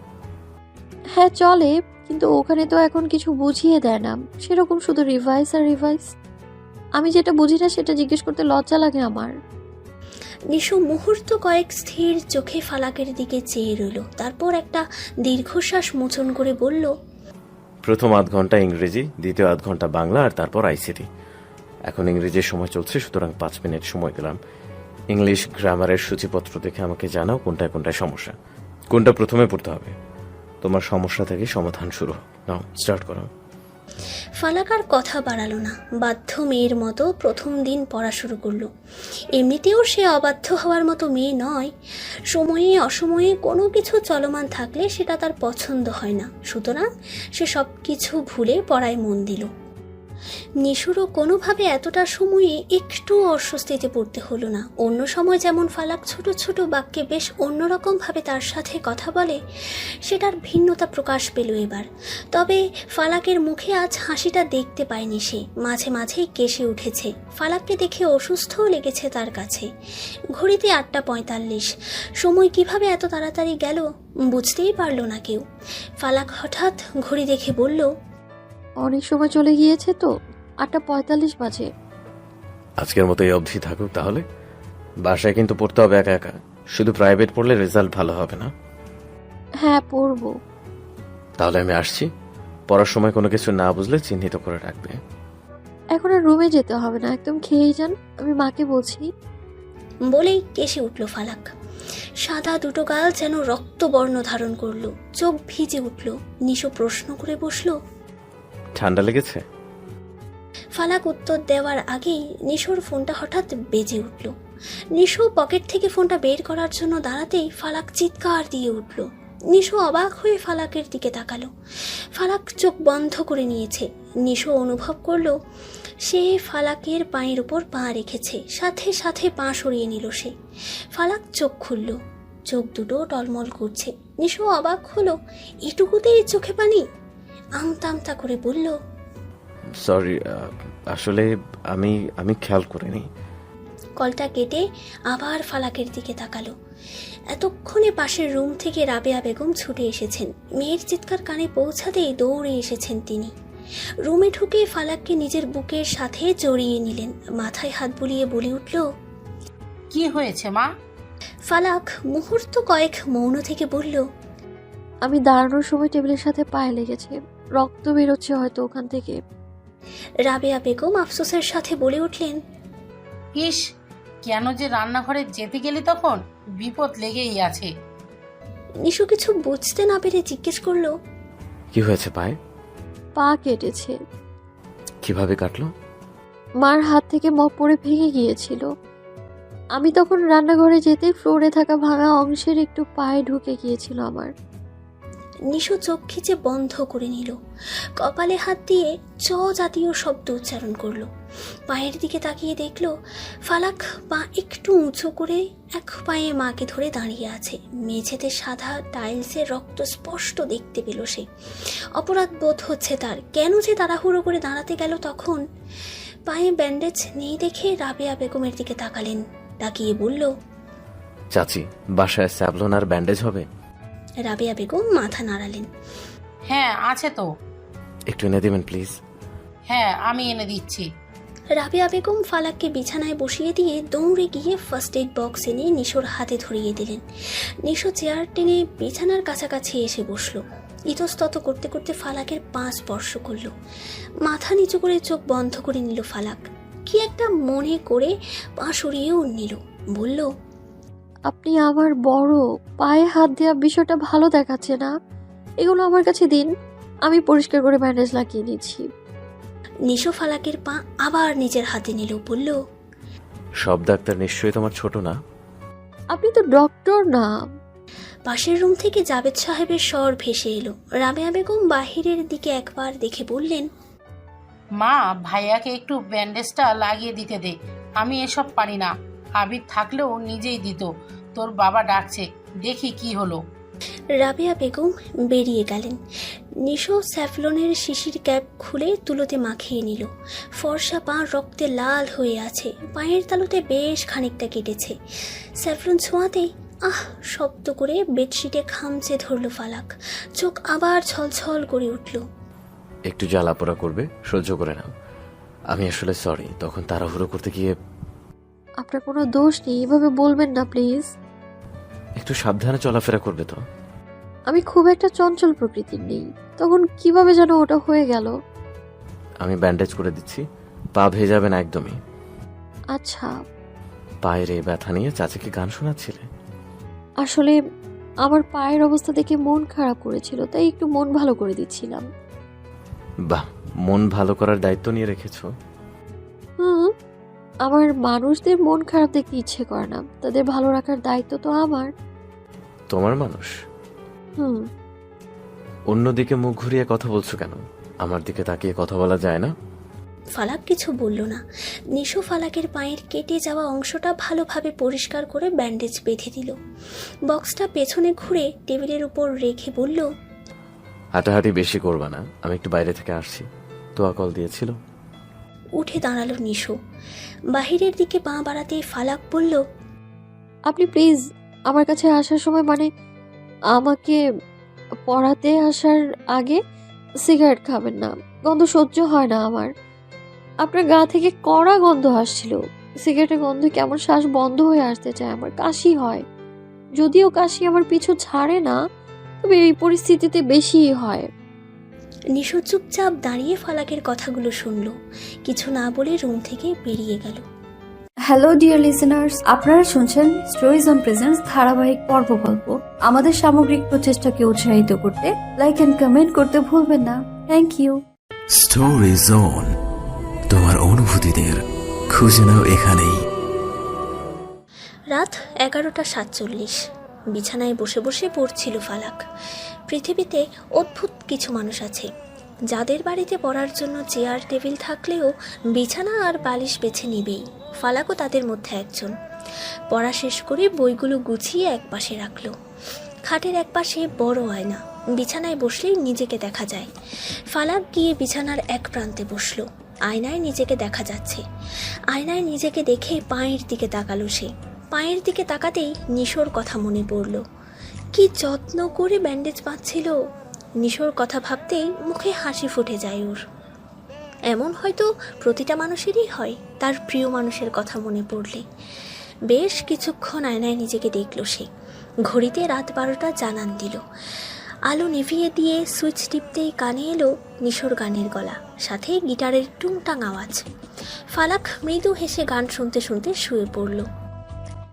Speaker 10: হ্যাঁ চলে, কিন্তু ওখানে তো এখন কিছু বুঝিয়ে দেয় না সেরকম, শুধু রিভাইজ আর রিভাইজ। আমি যেটা বুঝি না সেটা জিজ্ঞেস করতে লজ্জা লাগে আমার।
Speaker 6: নিশো মুহূর্ত কয়েক স্থির চোখে ফালাকের দিকে চেয়ে রইল। তারপর একটা দীর্ঘশ্বাস মোচন করে বলল,
Speaker 5: প্রথম 1/2 ঘন্টা ইংরেজি, দ্বিতীয় 1/2 ঘন্টা বাংলা, আর তারপর আইসিটি। এখন ইংরেজির সময় চলছে, সুতরাং 5 মিনিট সময় দিলাম। ইংলিশ গ্রামারের সূচিপত্র দেখে আমাকে জানাও কোনটায় কোনটায় সমস্যা, কোনটা প্রথমে পড়তে হবে। তোমার সমস্যা থেকে সমাধান শুরু। নাও স্টার্ট করো।
Speaker 6: ফালাক আর কথা বাড়ালো না, বাধ্য মেয়ের মতো প্রথম দিন পড়া শুরু করলো। এমনিতেও সে অবাধ্য হওয়ার মতো মেয়ে নয়। সময়ে অসময়ে কোনো কিছু চলমান থাকলে সেটা তার পছন্দ হয় না, সুতরাং সে সব কিছু ভুলে পড়ায় মন দিল। নিশুরও কোনোভাবে এতটা সময়ে একটু অস্বস্তিতে পড়তে হলো না। অন্য সময় যেমন ফালাক ছোট ছোট বাক্যে বেশ অন্যরকমভাবে তার সাথে কথা বলে, সেটার ভিন্নতা প্রকাশ পেল এবার। তবে ফালাকের মুখে আজ হাসিটা দেখতে পায়নি সে, মাঝে মাঝেই কেসে উঠেছে। ফালাককে দেখে অসুস্থও লেগেছে তার কাছে। ঘড়িতে 8:45। সময় কিভাবে এত তাড়াতাড়ি গেল বুঝতেই পারল না কেউ। ফালাক হঠাৎ ঘড়ি দেখে বলল,
Speaker 10: অনেক সময় চলে গিয়েছে তো, 8:45 বাজে।
Speaker 5: আজকের মতো এই অবধি থাকুক তাহলে। বাসায় কিন্তু পড়তে হবে একা একা, শুধু প্রাইভেট পড়লে রেজাল্ট ভালো হবে না।
Speaker 10: হ্যাঁ পড়বো।
Speaker 5: তাহলে আমি আসছি, পড়ার সময় কোনো কিছু না বুঝলে চিহ্নিত করে রাখবে।
Speaker 10: এখন আর রুমে যেতে হবে না, একদম খেয়েই যান, আমি মাকে বলছি।
Speaker 6: বলেই কেসে উঠল ফালাক। সাদা দুটো গাল যেন রক্তবর্ণ ধারণ করলো, চোখ ভিজে উঠল। নিশো প্রশ্ন করে বসলো,
Speaker 5: ঠান্ডা লেগেছে?
Speaker 6: ফালাক উত্তর দেওয়ার আগেই নিশোর ফোনটা হঠাৎ বেজে উঠল। নিশো পকেট থেকে ফোনটা বের করার জন্য দাঁড়াতেই ফালাক চিৎকার দিয়ে উঠল। নিশো অবাক হয়ে ফালাকের দিকে তাকালো। ফালাক চোখ বন্ধ করে নিয়েছে। নিশো অনুভব করলো সে ফালাকের পায়ের উপর পা রেখেছে, সাথে সাথে পা সরিয়ে নিল সে। ফালাক চোখ খুলল, চোখ দুটো টলমল করছে। নিশো অবাক হলো, এটুকুতেই চোখে পানি। আমতা আমতা করে বলল,
Speaker 5: সরি, আসলে আমি খেয়াল করিনি।
Speaker 6: কলটা কেটে আবার ফালাকের দিকে তাকালো। এতক্ষণে পাশের রুম থেকে রাবেয়া বেগম ছুটে এসেছেন। মেয়ের চিৎকার কানে পৌঁছাতেই দৌড়ে এসেছেন তিনি। রুমে ঢুকে ফালাককে নিজের বুকের সাথে জড়িয়ে নিলেন, মাথায় হাত বুলিয়ে বলে উঠল,
Speaker 11: কি হয়েছে মা?
Speaker 6: ফালাক মুহূর্ত কয়েক মৌন থেকে বলল,
Speaker 10: আমি দাঁড়ানোর সময় টেবিলের সাথে পায়ে লেগেছে, রক্ত বেরোচ্ছে হয়তো ওখান থেকে।
Speaker 6: রাবেয়া বেগম আফসোসের সাথে বলে উঠলেন,
Speaker 11: ইস, কেন যে রান্নাঘরে যেতে গেলি তখন? বিপদ লেগেই আছে।
Speaker 6: নিশু কিছু বুঝতে না পেরে জিজ্ঞেস করলো,
Speaker 5: কি হয়েছে পায়ে?
Speaker 10: পা কেটেছে।
Speaker 5: কিভাবে কাটলো?
Speaker 10: মার হাত থেকে মপ পড়ে ভেঙে গিয়েছিল। আমি তখন রান্নাঘরে যেতেই ফ্লোরে থাকা ভাঙা অংশের একটু পায়ে ঢুকে গিয়েছিল আমার।
Speaker 6: নিশু চোখ খিচে বন্ধ করে নিল, কপালে হাত দিয়ে চ জাতীয় শব্দ উচ্চারণ করলো। পায়ের দিকে তাকিয়ে দেখলো ফালাক পা একটু উঁচু করে এক পায়ে মাকে ধরে দাঁড়িয়ে আছে। মেঝেতে সাদা টাইলসের রক্ত স্পষ্ট দেখতে পেল সে। অপরাধ বোধ হচ্ছে তার, কেন যে তাড়াহুড়ো করে দাঁড়াতে গেল তখন। পায়ে ব্যান্ডেজ নেই দেখে রাবেয়া বেগমের দিকে তাকালেন, তাকিয়ে বলল,
Speaker 5: চাচি, বাসায় স্যাভলন আর ব্যান্ডেজ হবে?
Speaker 6: রাবেয়া বেগম মাথা নাড়ালেন।
Speaker 11: হ্যাঁ আছে তো।
Speaker 5: একটু এনে দিবেন প্লিজ?
Speaker 11: হ্যাঁ আমি এনে দিচ্ছি।
Speaker 6: রাবেয়া বেগম ফালাককে বিছানায় বসিয়ে দিয়ে দৌড়ে গিয়ে ফার্স্ট এড বক্স এনে নিশোর হাতে ধরিয়ে দিলেন। নিশো চেয়ার টেনে বিছানার কাছাকাছি এসে বসলো। ইতস্তত করতে করতে ফালাকের পা স্পর্শ করলো। মাথা নিচু করে চোখ বন্ধ করে নিল ফালাক। কি একটা মনে করে পা সরিয়েও নিল। বলল,
Speaker 10: আপনি আমার বড়, পায়ে হাত দেওয়া বিষয়টা ভালো দেখাচ্ছে না। এগুলো আমার কাছে দিন, আমি পরিষ্কার করে ব্যান্ডেজ লাগিয়ে নিচ্ছি।
Speaker 6: নিশো ফালাকের পা আবার নিজের হাতে নিল। বলল,
Speaker 5: সব ডাক্তার নিশ্চয়ই তোমার ছোট না?
Speaker 10: আপনি তো ডক্টর না।
Speaker 6: পাশের রুম থেকে জাবেদ সাহেবের স্বর ভেসে এলো। রাবেয়া বেগম বাহিরের দিকে একবার দেখে বললেন,
Speaker 11: মা, ভাইয়াকে একটু ব্যান্ডেজটা লাগিয়ে দিতে দে, আমি এসব পারি না। আবির থাকলেও নিজেই দিত। তোর বাবা ডাকছে, দেখি কি হলো।
Speaker 6: রাবেয়া বেগম বেরিয়ে গেলেন। নিশো স্যাফলনের শিশির ক্যাপ খুলে তুলোতে মাখিয়ে নিল। ফর্সা পা রক্তে লাল হয়ে আছে, পায়ের তালুতে বেশ খানিকটা কেটেছে। স্যাফলন ছোঁয়াতেই আহ শব্দ করে বেডশিটে খামচে ধরল ফালাক। চোখ আবার ছলছল করে উঠল।
Speaker 5: একটু জ্বালাপোড়া করবে, সহ্য করে নাও। আমি আসলে সরি, তখন তাড়াহুড়ো করতে গিয়ে।
Speaker 10: আপনার কোনো দোষ নেই, এভাবে বলবেন না প্লিজ।
Speaker 5: একটু সাবধানে চলাফেরা করবে তো।
Speaker 10: আমি খুব একটা চঞ্চল প্রকৃতির নেই, তখন কিভাবে যেন ওটা হয়ে গেল।
Speaker 5: আমি ব্যান্ডেজ করে দিচ্ছি, পা ভেজে যাবে না একদমই।
Speaker 10: আচ্ছা।
Speaker 5: পায়ের এই ব্যথা নিয়ে চাচিকে গান শোনাচ্ছিলে?
Speaker 10: আসলে আমার পায়ের অবস্থা দেখে মন খারাপ করেছিল, তাই একটু মন ভালো করে দিচ্ছিলাম।
Speaker 5: বাহ, মন ভালো করার দায়িত্ব নিয়ে রেখেছো।
Speaker 10: আমার মানুষদের মন খারাপ দেখতে ইচ্ছে করে না, তাদের ভালো রাখার দায়িত্ব তো আমার।
Speaker 5: তোমার মানুষ? অন্যদিকে মুখ ঘুরিয়ে কথা বলছো কেন? আমার দিকে তাকিয়ে কথা বলা যায় না?
Speaker 6: ফালাক কিছু বলল না। নিশো ফালাকের পায়ের কেটে যাওয়া অংশটা ভালোভাবে পরিষ্কার করে ব্যান্ডেজ বেঁধে দিল। বক্সটা পেছনে ঘুরে টেবিলের উপর রেখে বলল,
Speaker 5: হাঁটাহাঁটি বেশি করবা না, আমি একটু বাইরে থেকে আসছি। তোয়া কল দিয়েছিল।
Speaker 6: উঠে দাঁড়ালো নিশো। বাহিরের দিকে পা বাড়াতেই ফালাক বলল,
Speaker 10: আপনি প্লিজ আমার কাছে আসার সময়, মানে আমাকে পড়াতে আসার আগে সিগারেট খাবেন না, গন্ধ সহ্য হয় না আমার। আপনার গা থেকে কড়া গন্ধ আসছিল, সিগারেটের গন্ধ কেমন শ্বাস বন্ধ হয়ে আসতে চায়, আমার কাশি হয়। যদিও কাশি আমার পিছু ছাড়ে না, তবে এই পরিস্থিতিতে বেশিই হয়।
Speaker 6: নিশো চুপচাপ দাঁড়িয়ে ফালাকের কথাগুলো শুনল, কিছু না বলে রুম থেকে বেরিয়ে গেল।
Speaker 14: হ্যালো ডিয়ার লিসেনার্স, আপনারা শুনছেন স্টোরিজ অন প্রেজেন্স ধারাবাহিক পর্ব গল্প। আমাদের সামগ্রিক প্রচেষ্টাকে উৎসাহিত করতে লাইক এন্ড কমেন্ট করতে ভুলবেন না। Thank you.
Speaker 15: স্টোরি জোন, তোমার অনুভূতিদের খুঁজে নাও এখানেই।
Speaker 6: রাত 11:47। বিছানায় বসে বসে পড়ছিল ফালাক। পৃথিবীতে অদ্ভুত কিছু মানুষ আছে যাদের বাড়িতে পড়ার জন্য চেয়ার টেবিল থাকলেও বিছানা আর বালিশ বেছে নিবেই। ফালাকও তাদের মধ্যে একজন। পড়া শেষ করে বইগুলো গুছিয়ে একপাশে রাখলো। খাটের একপাশে বড় আয়না, বিছানায় বসলেই নিজেকে দেখা যায়। ফালাক গিয়ে বিছানার এক প্রান্তে বসলো। আয়নায় নিজেকে দেখা যাচ্ছে। আয়নায় নিজেকে দেখে পায়ের দিকে তাকালো সে। পায়ের দিকে তাকাতেই নিশোর কথা মনে পড়ল। কি যত্ন করে ব্যান্ডেজ বাঁধছিল। নিশোর কথা ভাবতেই মুখে হাসি ফুটে যায় ওর। এমন হয়তো প্রতিটা মানুষেরই হয় তার প্রিয় মানুষের কথা মনে পড়লে। বেশ কিছুক্ষণ আয়নায় নিজেকে দেখল সে। ঘড়িতে রাত 12টা জানান দিল। আলো নিভিয়ে দিয়ে সুইচ টিপতেই কানে এলো নিশোর গানের গলা, সাথে গিটারের টুংটাং আওয়াজ। ফালাক মৃদু হেসে গান শুনতে শুনতে শুয়ে পড়ল।